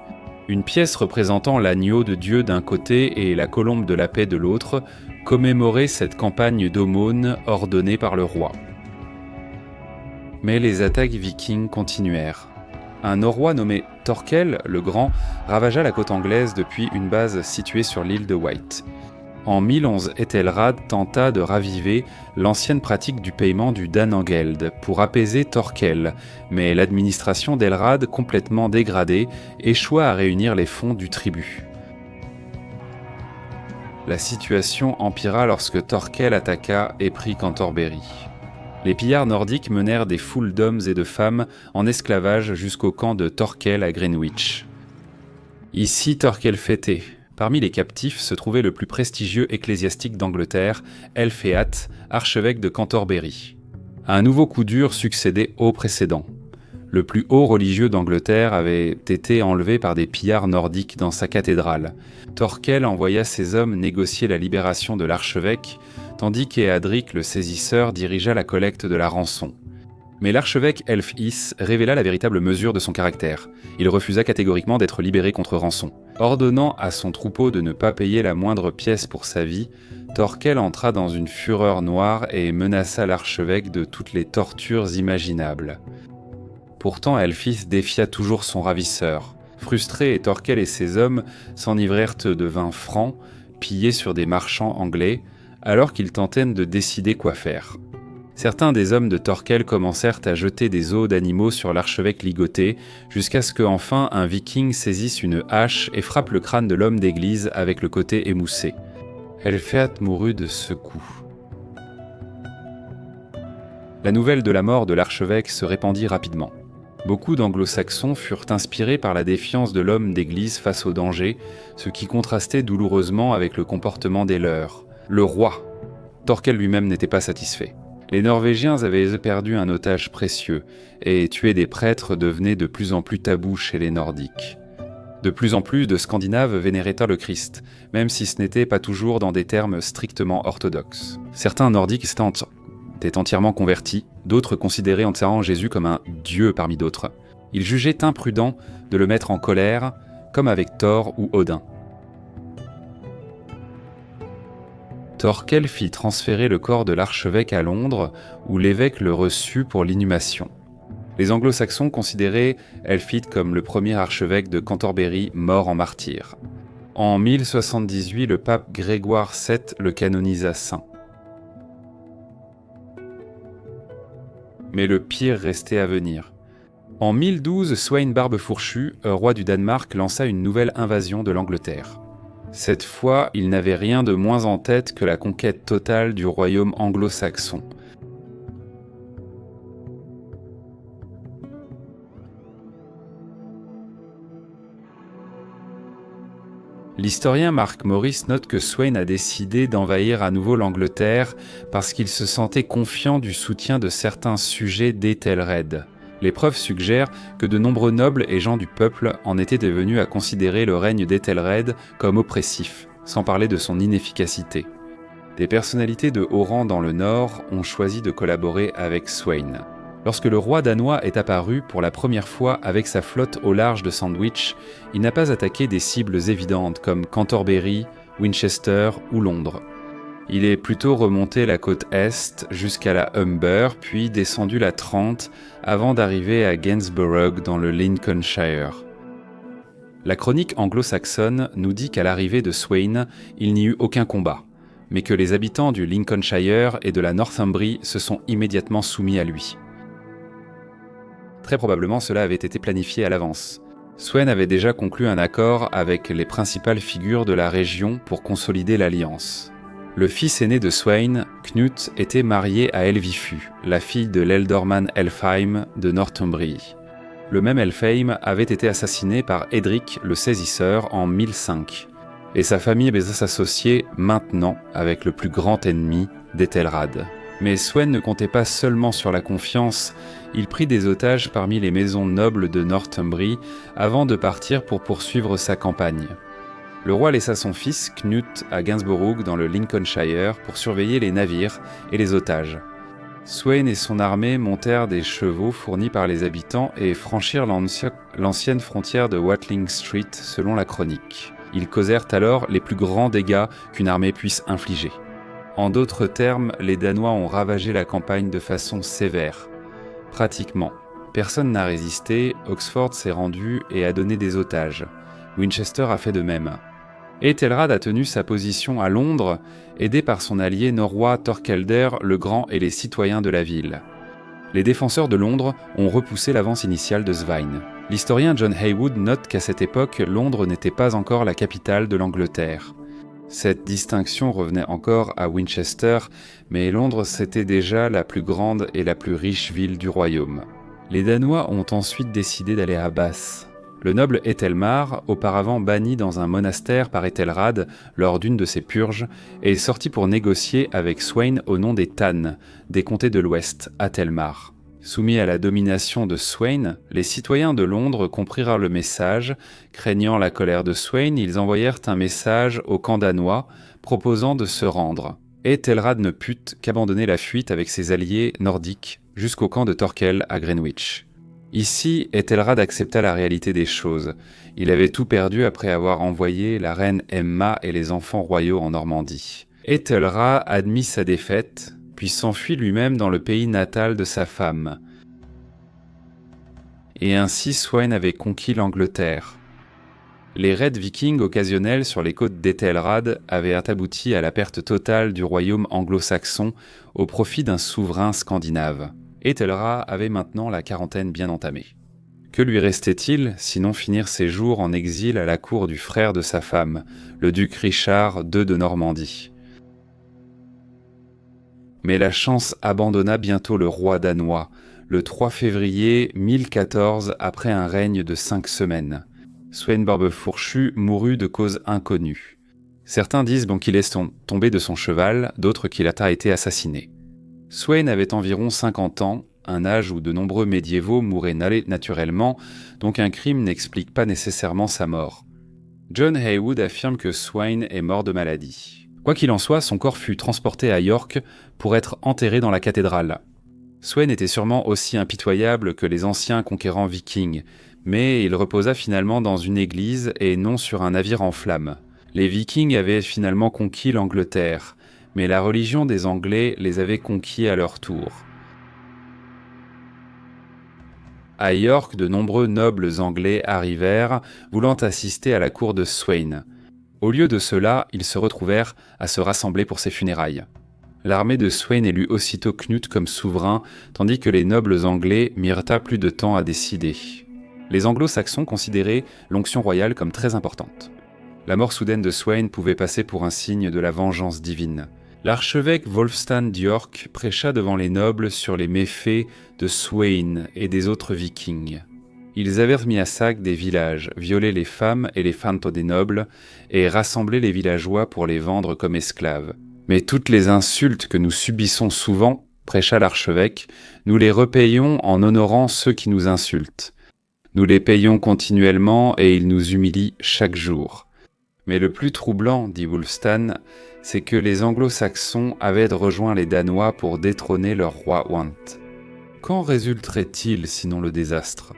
Une pièce représentant l'agneau de Dieu d'un côté et la colombe de la paix de l'autre commémorait cette campagne d'aumône ordonnée par le roi. Mais les attaques vikings continuèrent. Un Norrois nommé Thorkel le Grand ravagea la côte anglaise depuis une base située sur l'île de Wight. En 1011, Ethelred tenta de raviver l'ancienne pratique du paiement du Danangeld pour apaiser Thorkel, mais l'administration d'Elrad, complètement dégradée, échoua à réunir les fonds du tribut. La situation empira lorsque Thorkel attaqua et prit Cantorbéry. Les pillards nordiques menèrent des foules d'hommes et de femmes en esclavage jusqu'au camp de Thorkel à Greenwich. Ici, Thorkel fêtait. Parmi les captifs se trouvait le plus prestigieux ecclésiastique d'Angleterre, Elphéat, archevêque de Cantorbéry. Un nouveau coup dur succédait au précédent. Le plus haut religieux d'Angleterre avait été enlevé par des pillards nordiques dans sa cathédrale. Thorkel envoya ses hommes négocier la libération de l'archevêque, tandis qu'Éadric le saisisseur dirigea la collecte de la rançon. Mais l'archevêque Elfhis révéla la véritable mesure de son caractère. Il refusa catégoriquement d'être libéré contre rançon. Ordonnant à son troupeau de ne pas payer la moindre pièce pour sa vie, Thorkel entra dans une fureur noire et menaça l'archevêque de toutes les tortures imaginables. Pourtant, Elfhis défia toujours son ravisseur. Frustrés, Thorkel et ses hommes s'enivrèrent de vin franc, pillés sur des marchands anglais, alors qu'ils tentaient de décider quoi faire. Certains des hommes de Thorkel commencèrent à jeter des os d'animaux sur l'archevêque ligoté, jusqu'à ce qu'enfin un viking saisisse une hache et frappe le crâne de l'homme d'église avec le côté émoussé. Elphéat mourut de ce coup. La nouvelle de la mort de l'archevêque se répandit rapidement. Beaucoup d'anglo-saxons furent inspirés par la défiance de l'homme d'église face au danger, ce qui contrastait douloureusement avec le comportement des leurs. Le roi, Thorkel lui-même n'était pas satisfait. Les Norvégiens avaient perdu un otage précieux, et tuer des prêtres devenait de plus en plus tabou chez les Nordiques. De plus en plus de Scandinaves vénéraient le Christ, même si ce n'était pas toujours dans des termes strictement orthodoxes. Certains Nordiques étaient entièrement convertis, d'autres considéraient entièrement Jésus comme un dieu parmi d'autres. Ils jugeaient imprudent de le mettre en colère, comme avec Thor ou Odin. Thorkel fit transférer le corps de l'archevêque à Londres, où l'évêque le reçut pour l'inhumation. Les anglo-saxons considéraient Elfhid comme le premier archevêque de Cantorbéry mort en martyr. En 1078, le pape Grégoire VII le canonisa saint. Mais le pire restait à venir. En 1012, Sweyn Barbe-Fourchu, roi du Danemark, lança une nouvelle invasion de l'Angleterre. Cette fois, il n'avait rien de moins en tête que la conquête totale du royaume anglo-saxon. L'historien Mark Morris note que Sweyn a décidé d'envahir à nouveau l'Angleterre parce qu'il se sentait confiant du soutien de certains sujets d'Ethelred. Les preuves suggèrent que de nombreux nobles et gens du peuple en étaient devenus à considérer le règne d'Ethelred comme oppressif, sans parler de son inefficacité. Des personnalités de haut rang dans le nord ont choisi de collaborer avec Sweyn. Lorsque le roi danois est apparu pour la première fois avec sa flotte au large de Sandwich, il n'a pas attaqué des cibles évidentes comme Canterbury, Winchester ou Londres. Il est plutôt remonté la côte est jusqu'à la Humber, puis descendu la Trent avant d'arriver à Gainsborough dans le Lincolnshire. La chronique anglo-saxonne nous dit qu'à l'arrivée de Sweyn, il n'y eut aucun combat, mais que les habitants du Lincolnshire et de la Northumbrie se sont immédiatement soumis à lui. Très probablement, cela avait été planifié à l'avance. Sweyn avait déjà conclu un accord avec les principales figures de la région pour consolider l'alliance. Le fils aîné de Sweyn, Knut, était marié à Elvifu, la fille de l'ealdorman Elfheim de Northumbrie. Le même Elfheim avait été assassiné par Edric le Saisisseur en 1005, et sa famille va s'associer maintenant avec le plus grand ennemi d'Ethelred. Mais Sweyn ne comptait pas seulement sur la confiance, il prit des otages parmi les maisons nobles de Northumbrie avant de partir pour poursuivre sa campagne. Le roi laissa son fils Knut à Gainsborough dans le Lincolnshire pour surveiller les navires et les otages. Sweyn et son armée montèrent des chevaux fournis par les habitants et franchirent l'ancienne frontière de Watling Street selon la chronique. Ils causèrent alors les plus grands dégâts qu'une armée puisse infliger. En d'autres termes, les Danois ont ravagé la campagne de façon sévère. Pratiquement, personne n'a résisté, Oxford s'est rendu et a donné des otages. Winchester a fait de même. Ethelred a tenu sa position à Londres, aidé par son allié norrois Thorkelder le Grand et les citoyens de la ville. Les défenseurs de Londres ont repoussé l'avance initiale de Sweyn. L'historien John Haywood note qu'à cette époque, Londres n'était pas encore la capitale de l'Angleterre. Cette distinction revenait encore à Winchester, mais Londres c'était déjà la plus grande et la plus riche ville du royaume. Les Danois ont ensuite décidé d'aller à Bath. Le noble Ethelmar, auparavant banni dans un monastère par Ethelred lors d'une de ses purges, est sorti pour négocier avec Sweyn au nom des Tann, des comtés de l'Ouest, à Telmar. Soumis à la domination de Sweyn, les citoyens de Londres comprirent le message. Craignant la colère de Sweyn, ils envoyèrent un message au camp danois proposant de se rendre. Ethelred ne put qu'abandonner la fuite avec ses alliés nordiques jusqu'au camp de Thorkel à Greenwich. Ici, Ethelred accepta la réalité des choses. Il avait tout perdu après avoir envoyé la reine Emma et les enfants royaux en Normandie. Ethelred admit sa défaite, puis s'enfuit lui-même dans le pays natal de sa femme. Et ainsi Sweyn avait conquis l'Angleterre. Les raids vikings occasionnels sur les côtes d'Ethelred avaient abouti à la perte totale du royaume anglo-saxon au profit d'un souverain scandinave. Ethelred avait maintenant la quarantaine bien entamée. Que lui restait-il, sinon finir ses jours en exil à la cour du frère de sa femme, le duc Richard II de Normandie. Mais la chance abandonna bientôt le roi danois, le 3 février 1014 après un règne de 5 semaines. Sweyn Barbe-Fourchu mourut de cause inconnue. Certains disent qu'il est tombé de son cheval, d'autres qu'il a été assassiné. Sweyn avait environ 50 ans, un âge où de nombreux médiévaux mouraient naturellement, donc un crime n'explique pas nécessairement sa mort. John Haywood affirme que Sweyn est mort de maladie. Quoi qu'il en soit, son corps fut transporté à York pour être enterré dans la cathédrale. Sweyn était sûrement aussi impitoyable que les anciens conquérants vikings, mais il reposa finalement dans une église et non sur un navire en flammes. Les Vikings avaient finalement conquis l'Angleterre, mais la religion des Anglais les avait conquis à leur tour. À York, de nombreux nobles anglais arrivèrent, voulant assister à la cour de Sweyn. Au lieu de cela, ils se retrouvèrent à se rassembler pour ses funérailles. L'armée de Sweyn élut aussitôt Knut comme souverain, tandis que les nobles anglais mirent plus de temps à décider. Les anglo-saxons considéraient l'onction royale comme très importante. La mort soudaine de Sweyn pouvait passer pour un signe de la vengeance divine. L'archevêque Wulfstan d'York prêcha devant les nobles sur les méfaits de Sweyn et des autres vikings. Ils avaient mis à sac des villages, violé les femmes et les fantos des nobles, et rassemblé les villageois pour les vendre comme esclaves. Mais toutes les insultes que nous subissons souvent, prêcha l'archevêque, nous les repayons en honorant ceux qui nous insultent. Nous les payons continuellement et ils nous humilient chaque jour. Mais le plus troublant, dit Wulfstan, c'est que les anglo-saxons avaient rejoint les Danois pour détrôner leur roi Want. Qu'en résulterait-il sinon le désastre ?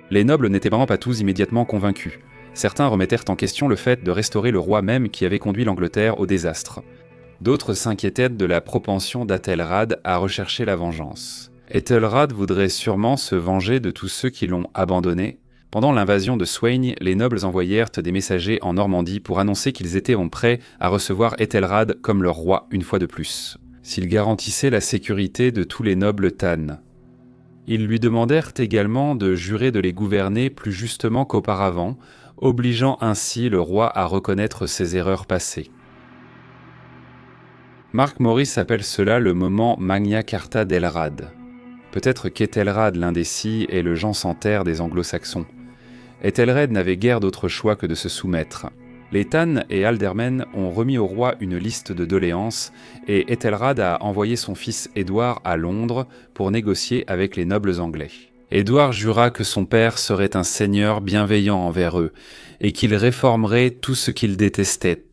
Les nobles n'étaient vraiment pas tous immédiatement convaincus. Certains remettèrent en question le fait de restaurer le roi même qui avait conduit l'Angleterre au désastre. D'autres s'inquiétaient de la propension d'Æthelrad à rechercher la vengeance. Æthelrad voudrait sûrement se venger de tous ceux qui l'ont abandonné. Pendant l'invasion de Sweyn, les nobles envoyèrent des messagers en Normandie pour annoncer qu'ils étaient prêts à recevoir Æthelrad comme leur roi une fois de plus, s'il garantissait la sécurité de tous les nobles Than. Ils lui demandèrent également de jurer de les gouverner plus justement qu'auparavant, obligeant ainsi le roi à reconnaître ses erreurs passées. Mark Morris appelle cela le moment Magna Carta d'Ælrad. Peut-être qu'Æthelrad l'indécis est le Jean sans terre des anglo-saxons. Æthelred n'avait guère d'autre choix que de se soumettre. Les Than et Aldermen ont remis au roi une liste de doléances et Æthelrad a envoyé son fils Édouard à Londres pour négocier avec les nobles anglais. Édouard jura que son père serait un seigneur bienveillant envers eux et qu'il réformerait tout ce qu'ils détestaient.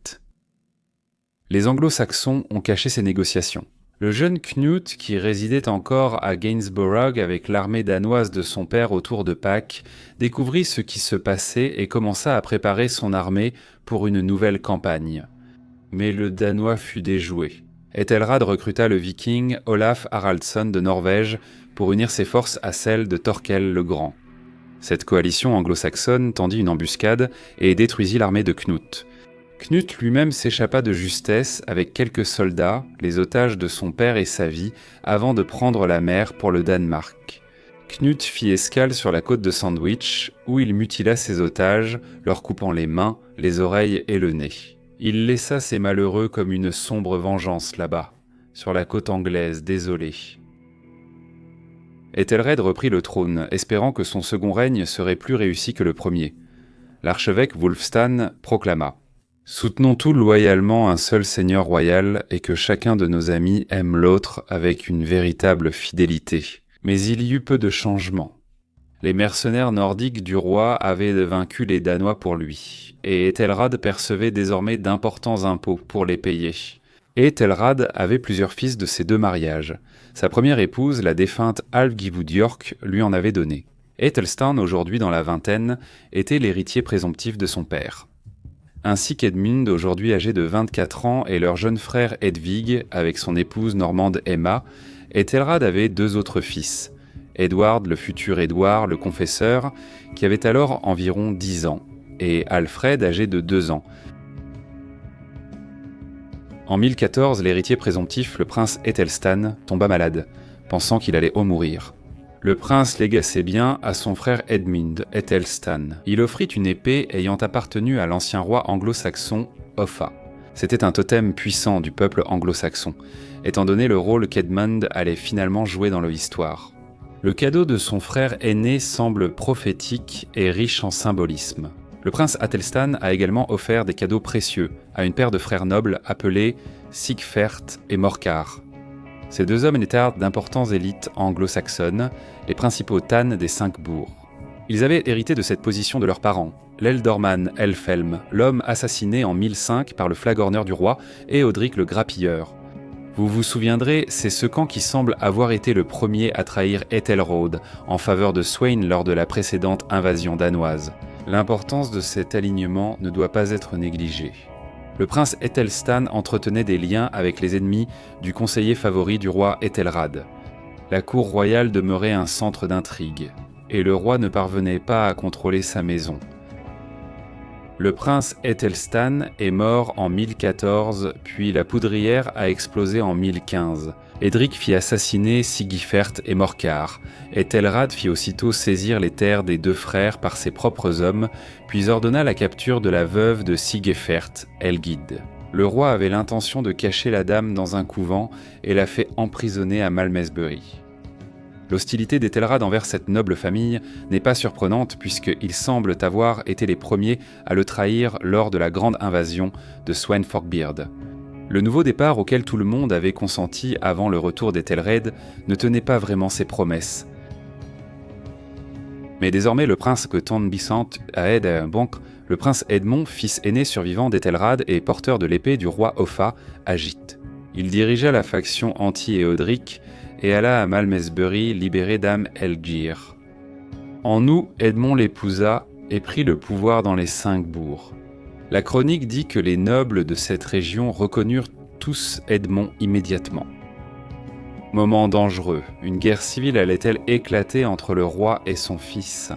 Les anglo-saxons ont caché ces négociations. Le jeune Knut, qui résidait encore à Gainsborough avec l'armée danoise de son père autour de Pâques, découvrit ce qui se passait et commença à préparer son armée pour une nouvelle campagne. Mais le Danois fut déjoué. Æthelrad recruta le viking Olaf Haraldsson de Norvège pour unir ses forces à celles de Thorkel le Grand. Cette coalition anglo-saxonne tendit une embuscade et détruisit l'armée de Knut. Knut lui-même s'échappa de justesse avec quelques soldats, les otages de son père et sa vie, avant de prendre la mer pour le Danemark. Knut fit escale sur la côte de Sandwich, où il mutila ses otages, leur coupant les mains, les oreilles et le nez. Il laissa ces malheureux comme une sombre vengeance là-bas, sur la côte anglaise désolée. Æthelred reprit le trône, espérant que son second règne serait plus réussi que le premier. L'archevêque Wulfstan proclama: Soutenons tous loyalement un seul seigneur royal et que chacun de nos amis aime l'autre avec une véritable fidélité. Mais il y eut peu de changements. Les mercenaires nordiques du roi avaient vaincu les Danois pour lui, et Æthelrad percevait désormais d'importants impôts pour les payer. Et Æthelrad avait plusieurs fils de ses deux mariages. Sa première épouse, la défunte Alfgibudyork, lui en avait donné. Æthelstan, aujourd'hui dans la vingtaine, était l'héritier présomptif de son père. Ainsi qu'Edmund, aujourd'hui âgé de 24 ans, et leur jeune frère Hedwig, avec son épouse normande Emma, Æthelrad avait deux autres fils, Édouard, le futur Édouard, le confesseur, qui avait alors environ 10 ans, et Alfred, âgé de 2 ans. En 1014, l'héritier présomptif, le prince Æthelstan, tomba malade, pensant qu'il allait mourir. Le prince légua ses biens à son frère Edmund, Æthelstan. Il offrit une épée ayant appartenu à l'ancien roi anglo-saxon Offa. C'était un totem puissant du peuple anglo-saxon, étant donné le rôle qu'Edmund allait finalement jouer dans l'histoire. Le cadeau de son frère aîné semble prophétique et riche en symbolisme. Le prince Æthelstan a également offert des cadeaux précieux à une paire de frères nobles appelés Sigfert et Morcar. Ces deux hommes étaient d'importantes élites anglo-saxonnes, les principaux Than des 5 bourgs. Ils avaient hérité de cette position de leurs parents, l'Ealdorman Elfhelm, l'homme assassiné en 1005 par le flagorneur du roi, et Audric le Grappilleur. Vous vous souviendrez, c'est ce camp qui semble avoir été le premier à trahir Æthelrod en faveur de Sweyn lors de la précédente invasion danoise. L'importance de cet alignement ne doit pas être négligée. Le prince Æthelstan entretenait des liens avec les ennemis du conseiller favori du roi Æthelrad. La cour royale demeurait un centre d'intrigue, et le roi ne parvenait pas à contrôler sa maison. Le prince Æthelstan est mort en 1014, puis la poudrière a explosé en 1015. Edric fit assassiner Sigifert et Morcar. Æthelrad fit aussitôt saisir les terres des deux frères par ses propres hommes, puis ordonna la capture de la veuve de Sigefert, Helgid. Le roi avait l'intention de cacher la dame dans un couvent et l'a fait emprisonner à Malmesbury. L'hostilité d'Ethelred envers cette noble famille n'est pas surprenante puisqu'ils semblent avoir été les premiers à le trahir lors de la grande invasion de Sweyn Forkbeard. Le nouveau départ auquel tout le monde avait consenti avant le retour d'Ethelred ne tenait pas vraiment ses promesses. Mais désormais le prince que Ton Bisant aide à un banque, le prince Edmond, fils aîné survivant d'Ethelred et porteur de l'épée du roi Offa, agite. Il dirigea la faction anti-Éodric et alla à Malmesbury libérer Dame Elgir. En août, Edmond l'épousa et prit le pouvoir dans les 5 bourgs. La chronique dit que les nobles de cette région reconnurent tous Edmond immédiatement. Moment dangereux, une guerre civile allait-elle éclater entre le roi et son fils ?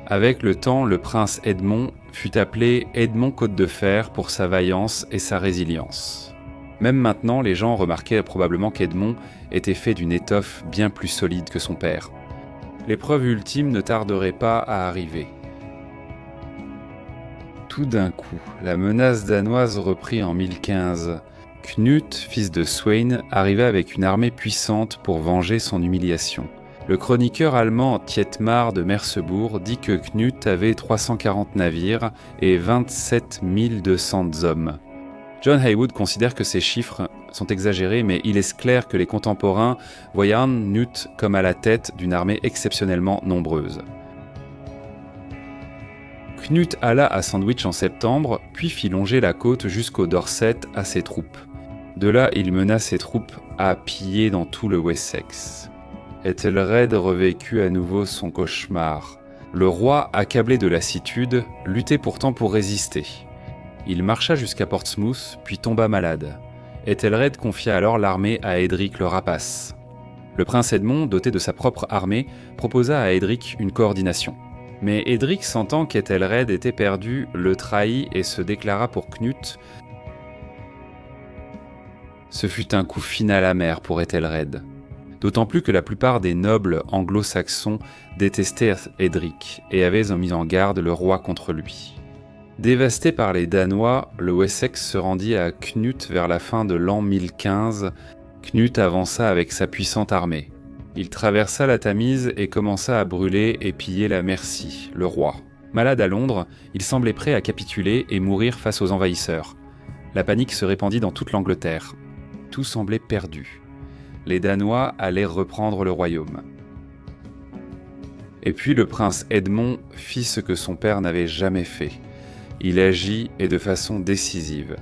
Avec le temps, le prince Edmond fut appelé Edmond Côte de Fer pour sa vaillance et sa résilience. Même maintenant, les gens remarquaient probablement qu'Edmond était fait d'une étoffe bien plus solide que son père. L'épreuve ultime ne tarderait pas à arriver. Tout d'un coup, la menace danoise reprit en 1015. Knut, fils de Sweyn, arriva avec une armée puissante pour venger son humiliation. Le chroniqueur allemand Thietmar de Merseburg dit que Knut avait 340 navires et 27 200 hommes. John Haywood considère que ces chiffres sont exagérés, mais il est clair que les contemporains voyaient Knut comme à la tête d'une armée exceptionnellement nombreuse. Knut alla à Sandwich en septembre, puis fit longer la côte jusqu'au Dorset à ses troupes. De là, il mena ses troupes à piller dans tout le Wessex. Ethelred revécut à nouveau son cauchemar. Le roi, accablé de lassitude, luttait pourtant pour résister. Il marcha jusqu'à Portsmouth, puis tomba malade. Ethelred confia alors l'armée à Édric le Rapace. Le prince Edmond, doté de sa propre armée, proposa à Édric une coordination. Mais Édric, sentant qu'Ethelred était perdu, le trahit et se déclara pour Knut. Ce fut un coup final amer pour Ethelred. D'autant plus que la plupart des nobles anglo-saxons détestaient Édric et avaient mis en garde le roi contre lui. Dévasté par les Danois, le Wessex se rendit à Knut vers la fin de l'an 1015. Knut avança avec sa puissante armée. Il traversa la Tamise et commença à brûler et piller la Mercie, le roi. Malade à Londres, il semblait prêt à capituler et mourir face aux envahisseurs. La panique se répandit dans toute l'Angleterre. Tout semblait perdu. Les Danois allaient reprendre le royaume. Et puis le prince Edmond fit ce que son père n'avait jamais fait. Il agit et de façon décisive.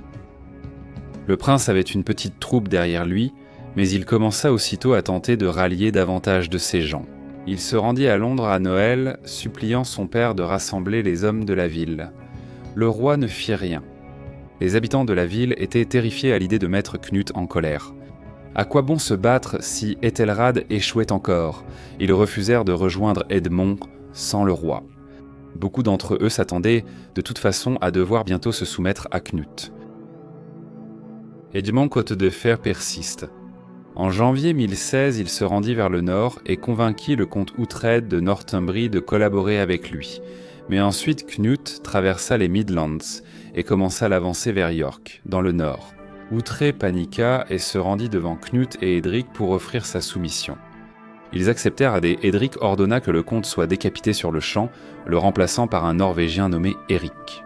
Le prince avait une petite troupe derrière lui, mais il commença aussitôt à tenter de rallier davantage de ses gens. Il se rendit à Londres à Noël, suppliant son père de rassembler les hommes de la ville. Le roi ne fit rien. Les habitants de la ville étaient terrifiés à l'idée de mettre Knut en colère. À quoi bon se battre si Ethelred échouait encore ? Ils refusèrent de rejoindre Edmond sans le roi. Beaucoup d'entre eux s'attendaient de toute façon à devoir bientôt se soumettre à Knut. Edmond Côte de Fer persiste. En janvier 1016, il se rendit vers le nord et convainquit le comte Uhtred de Northumbrie de collaborer avec lui. Mais ensuite Knut traversa les Midlands et commença l'avancée vers York, dans le nord. Uhtred paniqua et se rendit devant Knut et Édric pour offrir sa soumission. Ils acceptèrent et Édric ordonna que le comte soit décapité sur le champ, le remplaçant par un Norvégien nommé Éric.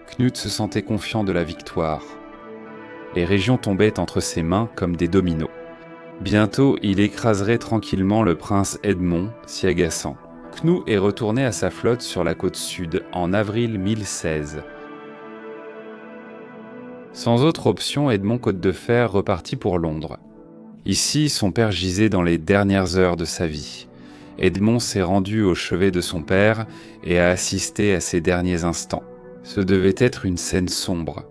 Knut se sentait confiant de la victoire. Les régions tombaient entre ses mains comme des dominos. Bientôt, il écraserait tranquillement le prince Edmond, si agaçant. Knut est retourné à sa flotte sur la côte sud en avril 1016. Sans autre option, Edmond Côte de Fer repartit pour Londres. Ici, son père gisait dans les dernières heures de sa vie. Edmond s'est rendu au chevet de son père et a assisté à ses derniers instants. Ce devait être une scène sombre.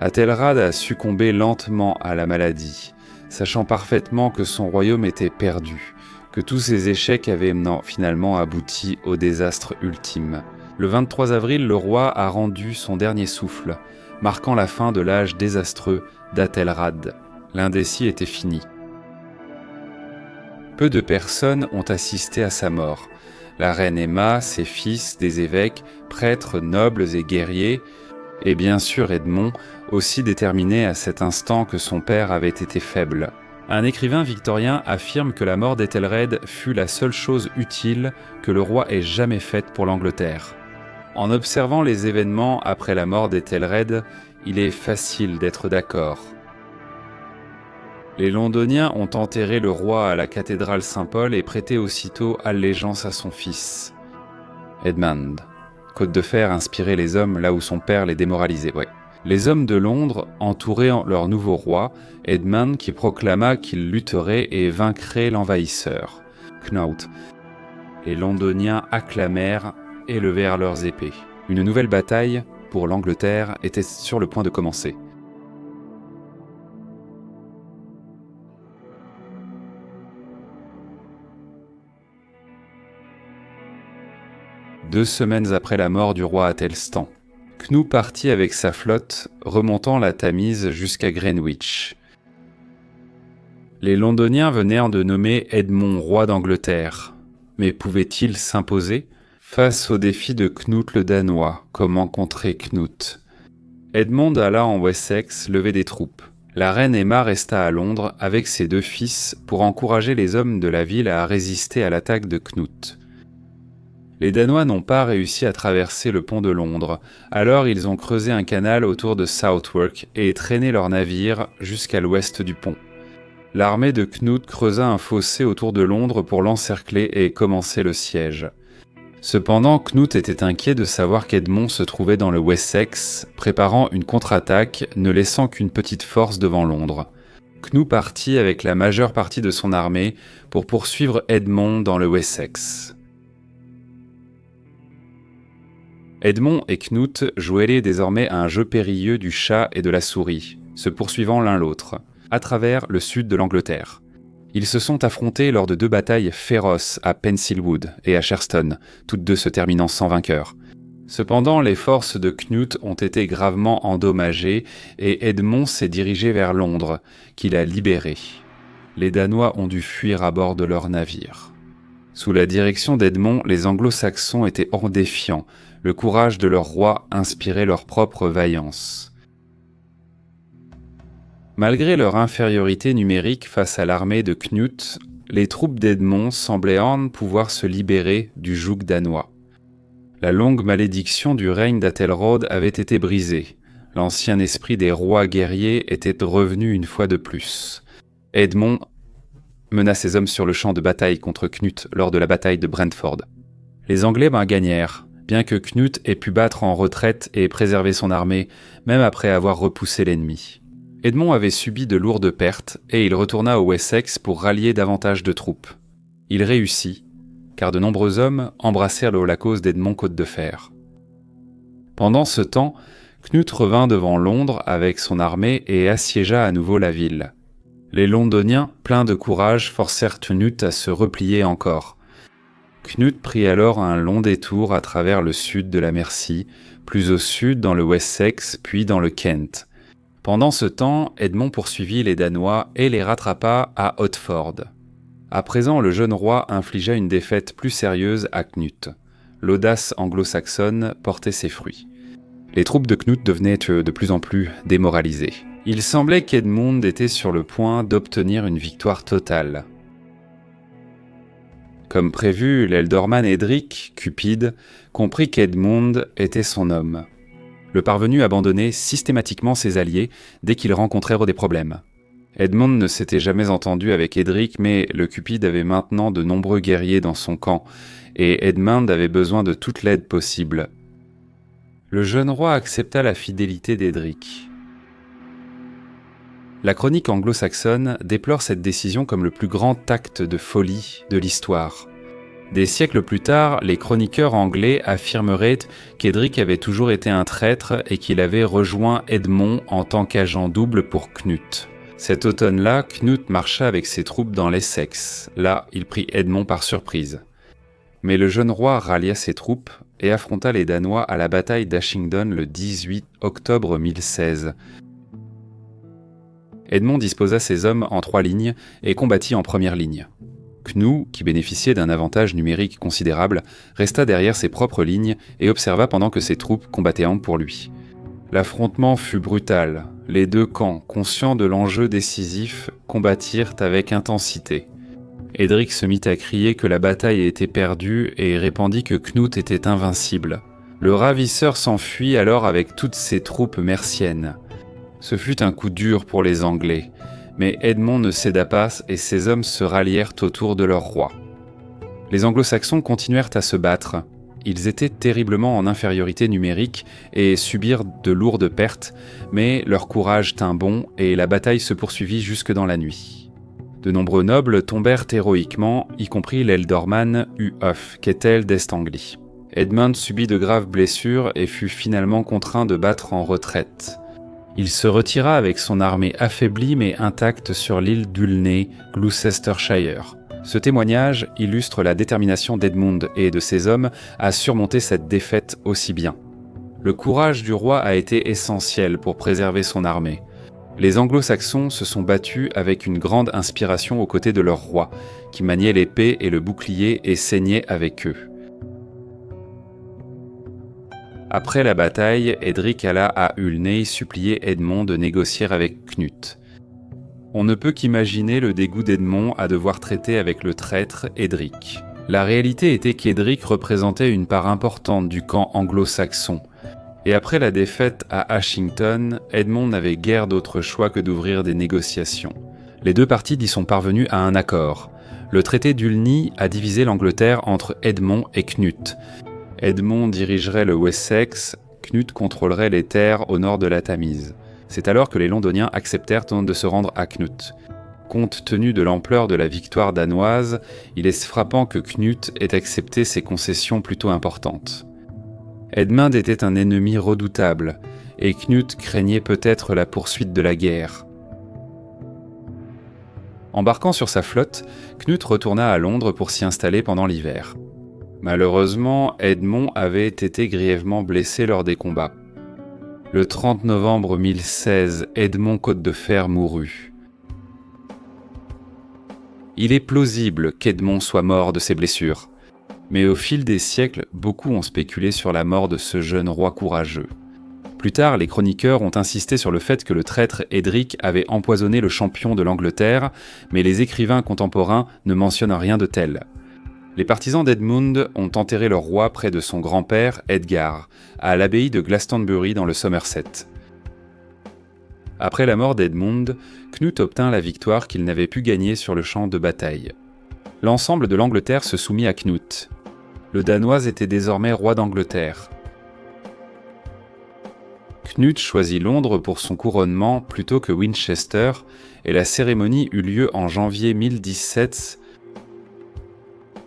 Ethelred a succombé lentement à la maladie, sachant parfaitement que son royaume était perdu, que tous ses échecs avaient finalement abouti au désastre ultime. Le 23 avril, le roi a rendu son dernier souffle, marquant la fin de l'âge désastreux d'Ethelred. L'indécis était fini. Peu de personnes ont assisté à sa mort. La reine Emma, ses fils, des évêques, prêtres, nobles et guerriers, et bien sûr Edmond, aussi déterminé à cet instant que son père avait été faible. Un écrivain victorien affirme que la mort d'Ethelred fut la seule chose utile que le roi ait jamais faite pour l'Angleterre. En observant les événements après la mort d'Ethelred, il est facile d'être d'accord. Les Londoniens ont enterré le roi à la cathédrale Saint-Paul et prêté aussitôt allégeance à son fils, Edmund. Côte de fer inspirait les hommes là où son père les démoralisait, ouais. Les hommes de Londres entouraient leur nouveau roi, Edmund, qui proclama qu'il lutterait et vaincrait l'envahisseur, Cnut. Les Londoniens acclamèrent et levèrent leurs épées. Une nouvelle bataille pour l'Angleterre était sur le point de commencer. Deux semaines après la mort du roi Athelstan, Cnut partit avec sa flotte, remontant la Tamise jusqu'à Greenwich. Les Londoniens venaient de nommer Edmond roi d'Angleterre, mais pouvait-il s'imposer ? Face au défi de Cnut le Danois, comment contrer Cnut ? Edmond alla en Wessex lever des troupes. La reine Emma resta à Londres avec ses deux fils pour encourager les hommes de la ville à résister à l'attaque de Cnut. Les Danois n'ont pas réussi à traverser le pont de Londres, alors ils ont creusé un canal autour de Southwark et traîné leurs navires jusqu'à l'ouest du pont. L'armée de Cnut creusa un fossé autour de Londres pour l'encercler et commencer le siège. Cependant, Cnut était inquiet de savoir qu'Edmond se trouvait dans le Wessex, préparant une contre-attaque, ne laissant qu'une petite force devant Londres. Cnut partit avec la majeure partie de son armée pour poursuivre Edmond dans le Wessex. Edmond et Cnut jouaient désormais à un jeu périlleux du chat et de la souris, se poursuivant l'un l'autre, à travers le sud de l'Angleterre. Ils se sont affrontés lors de deux batailles féroces à Pensilwood et à Sherstone, toutes deux se terminant sans vainqueur. Cependant, les forces de Cnut ont été gravement endommagées et Edmond s'est dirigé vers Londres, qu'il a libéré. Les Danois ont dû fuir à bord de leur navire. Sous la direction d'Edmond, les Anglo-Saxons étaient hors défiants. Le courage de leur roi inspirait leur propre vaillance. Malgré leur infériorité numérique face à l'armée de Cnut, les troupes d'Edmond semblaient en pouvoir se libérer du joug danois. La longue malédiction du règne d'Athelrod avait été brisée. L'ancien esprit des rois guerriers était revenu une fois de plus. Edmond mena ses hommes sur le champ de bataille contre Cnut lors de la bataille de Brentford. Les Anglais gagnèrent, bien que Cnut ait pu battre en retraite et préserver son armée, même après avoir repoussé l'ennemi. Edmond avait subi de lourdes pertes et il retourna au Wessex pour rallier davantage de troupes. Il réussit, car de nombreux hommes embrassèrent la cause d'Edmond Côte de Fer. Pendant ce temps, Cnut revint devant Londres avec son armée et assiégea à nouveau la ville. Les Londoniens, pleins de courage, forcèrent Cnut à se replier encore. Cnut prit alors un long détour à travers le sud de la Mercie, plus au sud dans le Wessex, puis dans le Kent. Pendant ce temps, Edmond poursuivit les Danois et les rattrapa à Otford. À présent, le jeune roi infligea une défaite plus sérieuse à Cnut. L'audace anglo-saxonne portait ses fruits. Les troupes de Cnut devenaient de plus en plus démoralisées. Il semblait qu'Edmond était sur le point d'obtenir une victoire totale. Comme prévu, l'Ealdorman Edric, Cupide, comprit qu'Edmond était son homme. Le parvenu abandonnait systématiquement ses alliés dès qu'ils rencontrèrent des problèmes. Edmond ne s'était jamais entendu avec Edric, mais le Cupide avait maintenant de nombreux guerriers dans son camp, et Edmund avait besoin de toute l'aide possible. Le jeune roi accepta la fidélité d'Edric. La chronique anglo-saxonne déplore cette décision comme le plus grand acte de folie de l'histoire. Des siècles plus tard, les chroniqueurs anglais affirmeraient qu'Edric avait toujours été un traître et qu'il avait rejoint Edmond en tant qu'agent double pour Cnut. Cet automne-là, Cnut marcha avec ses troupes dans l'Essex. Là, il prit Edmond par surprise. Mais le jeune roi rallia ses troupes et affronta les Danois à la bataille d'Ashingdon le 18 octobre 1016. Edmond disposa ses hommes en 3 lignes et combattit en première ligne. Cnut, qui bénéficiait d'un avantage numérique considérable, resta derrière ses propres lignes et observa pendant que ses troupes combattaient pour lui. L'affrontement fut brutal. Les deux camps, conscients de l'enjeu décisif, combattirent avec intensité. Edric se mit à crier que la bataille était perdue et répondit que Knut était invincible. Le ravisseur s'enfuit alors avec toutes ses troupes merciennes. Ce fut un coup dur pour les Anglais, mais Edmond ne céda pas et ses hommes se rallièrent autour de leur roi. Les Anglo-Saxons continuèrent à se battre. Ils étaient terriblement en infériorité numérique et subirent de lourdes pertes, mais leur courage tint bon et la bataille se poursuivit jusque dans la nuit. De nombreux nobles tombèrent héroïquement, y compris l'ealdorman Huof, Kethel d'Est-Anglie. Edmund subit de graves blessures et fut finalement contraint de battre en retraite. Il se retira avec son armée affaiblie mais intacte sur l'île d'Ulney, Gloucestershire. Ce témoignage illustre la détermination d'Edmund et de ses hommes à surmonter cette défaite aussi bien. Le courage du roi a été essentiel pour préserver son armée. Les Anglo-Saxons se sont battus avec une grande inspiration aux côtés de leur roi, qui maniait l'épée et le bouclier et saignait avec eux. Après la bataille, Edric alla à Ulney supplier Edmond de négocier avec Knut. On ne peut qu'imaginer le dégoût d'Edmond à devoir traiter avec le traître Edric. La réalité était qu'Edric représentait une part importante du camp anglo-saxon. Et après la défaite à Ashington, Edmond n'avait guère d'autre choix que d'ouvrir des négociations. Les deux parties y sont parvenues à un accord. Le traité d'Ulney a divisé l'Angleterre entre Edmond et Knut. Edmond dirigerait le Wessex, Knut contrôlerait les terres au nord de la Tamise. C'est alors que les Londoniens acceptèrent de se rendre à Knut. Compte tenu de l'ampleur de la victoire danoise, il est frappant que Knut ait accepté ces concessions plutôt importantes. Edmund était un ennemi redoutable, et Knut craignait peut-être la poursuite de la guerre. Embarquant sur sa flotte, Knut retourna à Londres pour s'y installer pendant l'hiver. Malheureusement, Edmond avait été grièvement blessé lors des combats. Le 30 novembre 1016, Edmond Côte-de-Fer mourut. Il est plausible qu'Edmond soit mort de ses blessures, mais au fil des siècles, beaucoup ont spéculé sur la mort de ce jeune roi courageux. Plus tard, les chroniqueurs ont insisté sur le fait que le traître Edric avait empoisonné le champion de l'Angleterre, mais les écrivains contemporains ne mentionnent rien de tel. Les partisans d'Edmund ont enterré leur roi près de son grand-père, Edgar, à l'abbaye de Glastonbury dans le Somerset. Après la mort d'Edmund, Knut obtint la victoire qu'il n'avait pu gagner sur le champ de bataille. L'ensemble de l'Angleterre se soumit à Knut. Le Danois était désormais roi d'Angleterre. Knut choisit Londres pour son couronnement plutôt que Winchester, et la cérémonie eut lieu en janvier 1017.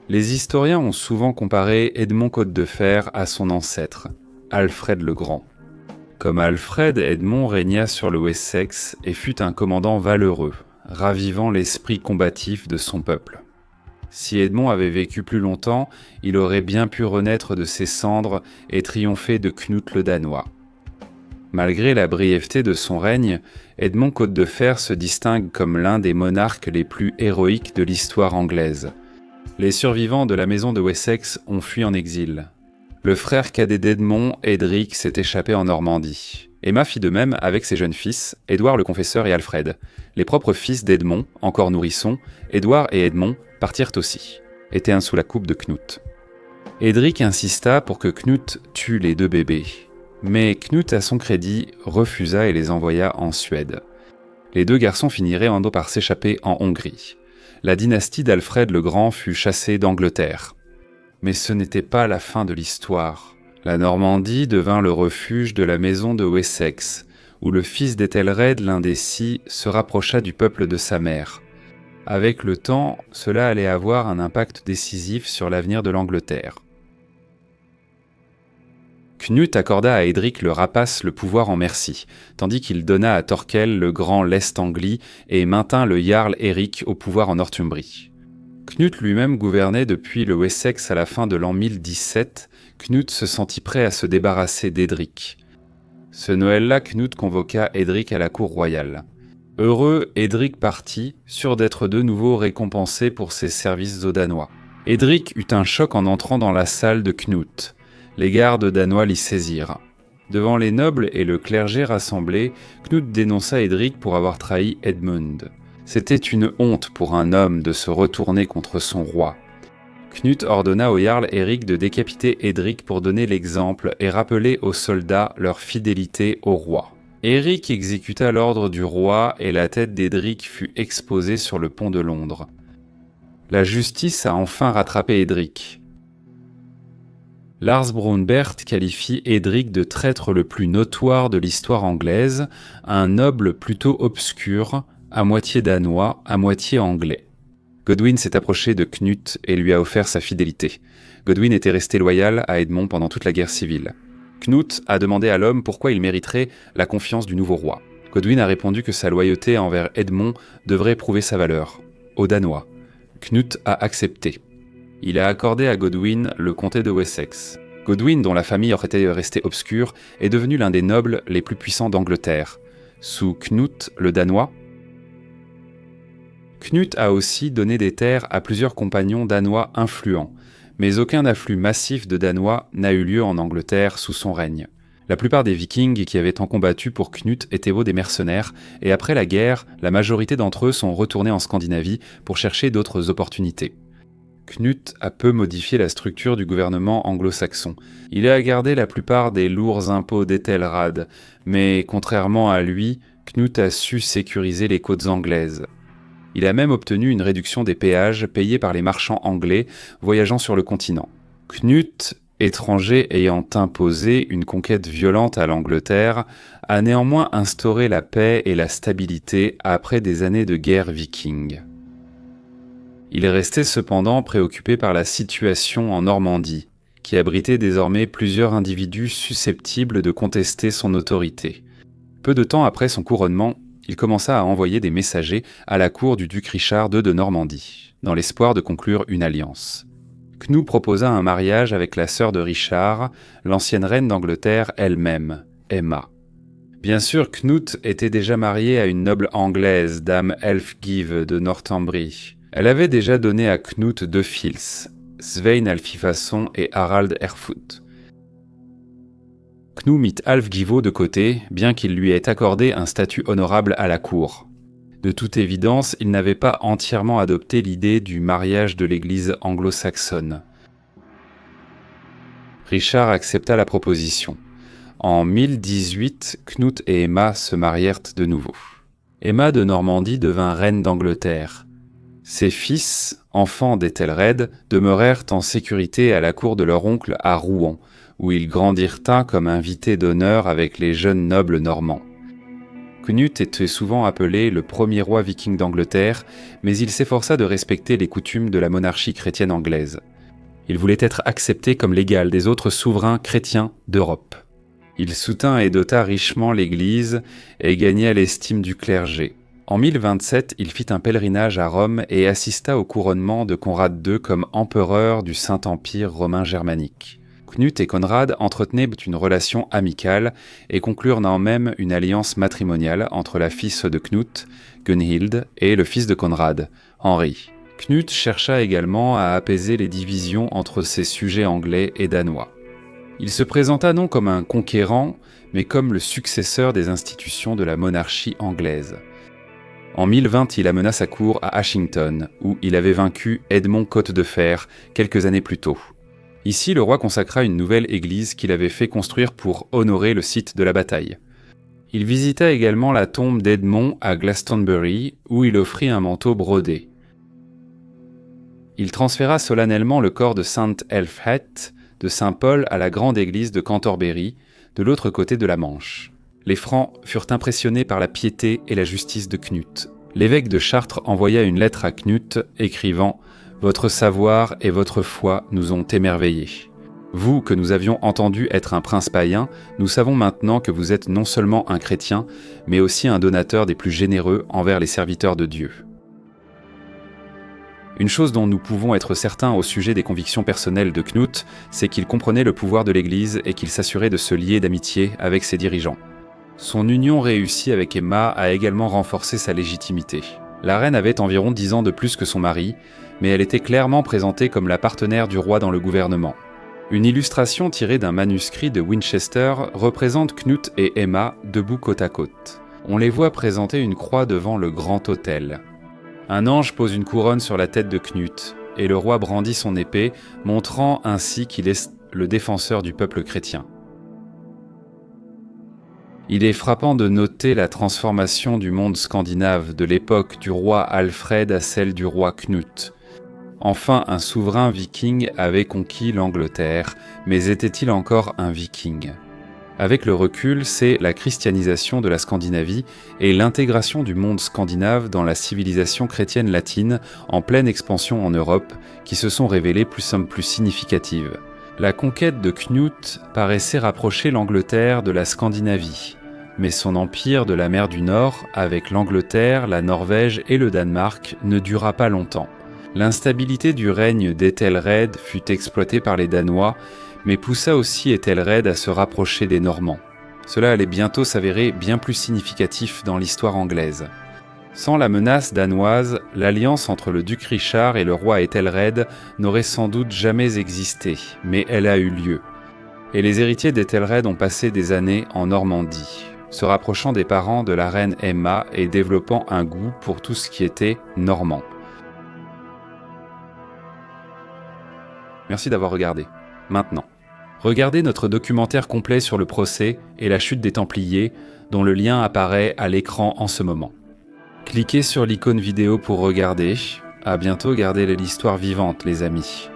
Les historiens ont souvent comparé Edmond Côte-de-Fer à son ancêtre, Alfred le Grand. Comme Alfred, Edmond régna sur le Wessex et fut un commandant valeureux, ravivant l'esprit combatif de son peuple. Si Edmond avait vécu plus longtemps, il aurait bien pu renaître de ses cendres et triompher de Knut le Danois. Malgré la brièveté de son règne, Edmond Côte-de-Fer se distingue comme l'un des monarques les plus héroïques de l'histoire anglaise. Les survivants de la maison de Wessex ont fui en exil. Le frère cadet d'Edmond, Edric, s'est échappé en Normandie. Emma fit de même avec ses jeunes fils, Édouard le Confesseur et Alfred. Les propres fils d'Edmond, encore nourrissons, Édouard et Edmond, partirent aussi, étaient un sous la coupe de Knut. Edric insista pour que Knut tue les deux bébés. Mais Knut, à son crédit, refusa et les envoya en Suède. Les deux garçons finiraient par s'échapper en Hongrie. La dynastie d'Alfred le Grand fut chassée d'Angleterre. Mais ce n'était pas la fin de l'histoire. La Normandie devint le refuge de la maison de Wessex, où le fils d'Ethelred, l'un des six, se rapprocha du peuple de sa mère. Avec le temps, cela allait avoir un impact décisif sur l'avenir de l'Angleterre. Knut accorda à Edric le Rapace le pouvoir en Mercie, tandis qu'il donna à Thorkel le Grand l'Est-Anglie et maintint le Jarl Éric au pouvoir en Northumbrie. Knut lui-même gouvernait depuis le Wessex à la fin de l'an 1017. Knut se sentit prêt à se débarrasser d'Edric. Ce Noël-là, Knut convoqua Edric à la cour royale. Heureux, Edric partit, sûr d'être de nouveau récompensé pour ses services aux Danois. Edric eut un choc en entrant dans la salle de Knut. Les gardes danois l'y saisirent. Devant les nobles et le clergé rassemblés, Knut dénonça Édric pour avoir trahi Edmund. C'était une honte pour un homme de se retourner contre son roi. Knut ordonna au jarl Éric de décapiter Édric pour donner l'exemple et rappeler aux soldats leur fidélité au roi. Éric exécuta l'ordre du roi et la tête d'Édric fut exposée sur le pont de Londres. La justice a enfin rattrapé Édric. Lars Brunbert qualifie Édric de traître le plus notoire de l'histoire anglaise, un noble plutôt obscur, à moitié danois, à moitié anglais. Godwin s'est approché de Knut et lui a offert sa fidélité. Godwin était resté loyal à Edmond pendant toute la guerre civile. Knut a demandé à l'homme pourquoi il mériterait la confiance du nouveau roi. Godwin a répondu que sa loyauté envers Edmond devrait prouver sa valeur. Aux Danois. Knut a accepté. Il a accordé à Godwin le comté de Wessex. Godwin, dont la famille aurait été restée obscure, est devenu l'un des nobles les plus puissants d'Angleterre. Sous Knut le Danois, Knut a aussi donné des terres à plusieurs compagnons danois influents, mais aucun afflux massif de Danois n'a eu lieu en Angleterre sous son règne. La plupart des Vikings qui avaient tant combattu pour Knut étaient des mercenaires, et après la guerre, la majorité d'entre eux sont retournés en Scandinavie pour chercher d'autres opportunités. Knut a peu modifié la structure du gouvernement anglo-saxon. Il a gardé la plupart des lourds impôts d'Ethelred, mais contrairement à lui, Knut a su sécuriser les côtes anglaises. Il a même obtenu une réduction des péages payés par les marchands anglais voyageant sur le continent. Knut, étranger ayant imposé une conquête violente à l'Angleterre, a néanmoins instauré la paix et la stabilité après des années de guerre viking. Il restait cependant préoccupé par la situation en Normandie, qui abritait désormais plusieurs individus susceptibles de contester son autorité. Peu de temps après son couronnement, il commença à envoyer des messagers à la cour du duc Richard II de Normandie, dans l'espoir de conclure une alliance. Knut proposa un mariage avec la sœur de Richard, l'ancienne reine d'Angleterre elle-même, Emma. Bien sûr, Knut était déjà marié à une noble anglaise, dame Elfgive de Northumbrie. Elle avait déjà donné à Knut 2 fils, Svein Alfifasson et Harald Erfoot. Knut mit Alfgivo de côté, bien qu'il lui ait accordé un statut honorable à la cour. De toute évidence, il n'avait pas entièrement adopté l'idée du mariage de l'église anglo-saxonne. Richard accepta la proposition. En 1018, Knut et Emma se marièrent de nouveau. Emma de Normandie devint reine d'Angleterre. Ses fils, enfants d'Ethelred, demeurèrent en sécurité à la cour de leur oncle à Rouen, où ils grandirent comme invités d'honneur avec les jeunes nobles normands. Knut était souvent appelé le premier roi viking d'Angleterre, mais il s'efforça de respecter les coutumes de la monarchie chrétienne anglaise. Il voulait être accepté comme l'égal des autres souverains chrétiens d'Europe. Il soutint et dota richement l'Église et gagna l'estime du clergé. En 1027, il fit un pèlerinage à Rome et assista au couronnement de Conrad II comme empereur du Saint-Empire romain germanique. Knut et Conrad entretenaient une relation amicale et conclurent même une alliance matrimoniale entre la fille de Knut, Gunhild, et le fils de Conrad, Henri. Knut chercha également à apaiser les divisions entre ses sujets anglais et danois. Il se présenta non comme un conquérant, mais comme le successeur des institutions de la monarchie anglaise. En 1020, il amena sa cour à Ashington, où il avait vaincu Edmond Côte de Fer quelques années plus tôt. Ici, le roi consacra une nouvelle église qu'il avait fait construire pour honorer le site de la bataille. Il visita également la tombe d'Edmond à Glastonbury, où il offrit un manteau brodé. Il transféra solennellement le corps de Sainte Elfheth de Saint Paul à la grande église de Cantorbéry, de l'autre côté de la Manche. Les Francs furent impressionnés par la piété et la justice de Knut. L'évêque de Chartres envoya une lettre à Knut, écrivant « Votre savoir et votre foi nous ont émerveillés. Vous, que nous avions entendu être un prince païen, nous savons maintenant que vous êtes non seulement un chrétien, mais aussi un donateur des plus généreux envers les serviteurs de Dieu. » Une chose dont nous pouvons être certains au sujet des convictions personnelles de Knut, c'est qu'il comprenait le pouvoir de l'Église et qu'il s'assurait de se lier d'amitié avec ses dirigeants. Son union réussie avec Emma a également renforcé sa légitimité. La reine avait environ 10 ans de plus que son mari, mais elle était clairement présentée comme la partenaire du roi dans le gouvernement. Une illustration tirée d'un manuscrit de Winchester représente Knut et Emma debout côte à côte. On les voit présenter une croix devant le grand autel. Un ange pose une couronne sur la tête de Knut, et le roi brandit son épée, montrant ainsi qu'il est le défenseur du peuple chrétien. Il est frappant de noter la transformation du monde scandinave de l'époque du roi Alfred à celle du roi Knut. Enfin, un souverain viking avait conquis l'Angleterre, mais était-il encore un viking ? Avec le recul, c'est la christianisation de la Scandinavie et l'intégration du monde scandinave dans la civilisation chrétienne latine en pleine expansion en Europe qui se sont révélées plus significatives. La conquête de Knut paraissait rapprocher l'Angleterre de la Scandinavie, mais son empire de la mer du Nord, avec l'Angleterre, la Norvège et le Danemark, ne dura pas longtemps. L'instabilité du règne d'Ethelred fut exploitée par les Danois, mais poussa aussi Ethelred à se rapprocher des Normands. Cela allait bientôt s'avérer bien plus significatif dans l'histoire anglaise. Sans la menace danoise, l'alliance entre le duc Richard et le roi Ethelred n'aurait sans doute jamais existé, mais elle a eu lieu. Et les héritiers d'Ethelred ont passé des années en Normandie, se rapprochant des parents de la reine Emma et développant un goût pour tout ce qui était normand. Merci d'avoir regardé. Maintenant, regardez notre documentaire complet sur le procès et la chute des Templiers, dont le lien apparaît à l'écran en ce moment. Cliquez sur l'icône vidéo pour regarder. À bientôt, gardez l'histoire vivante, les amis.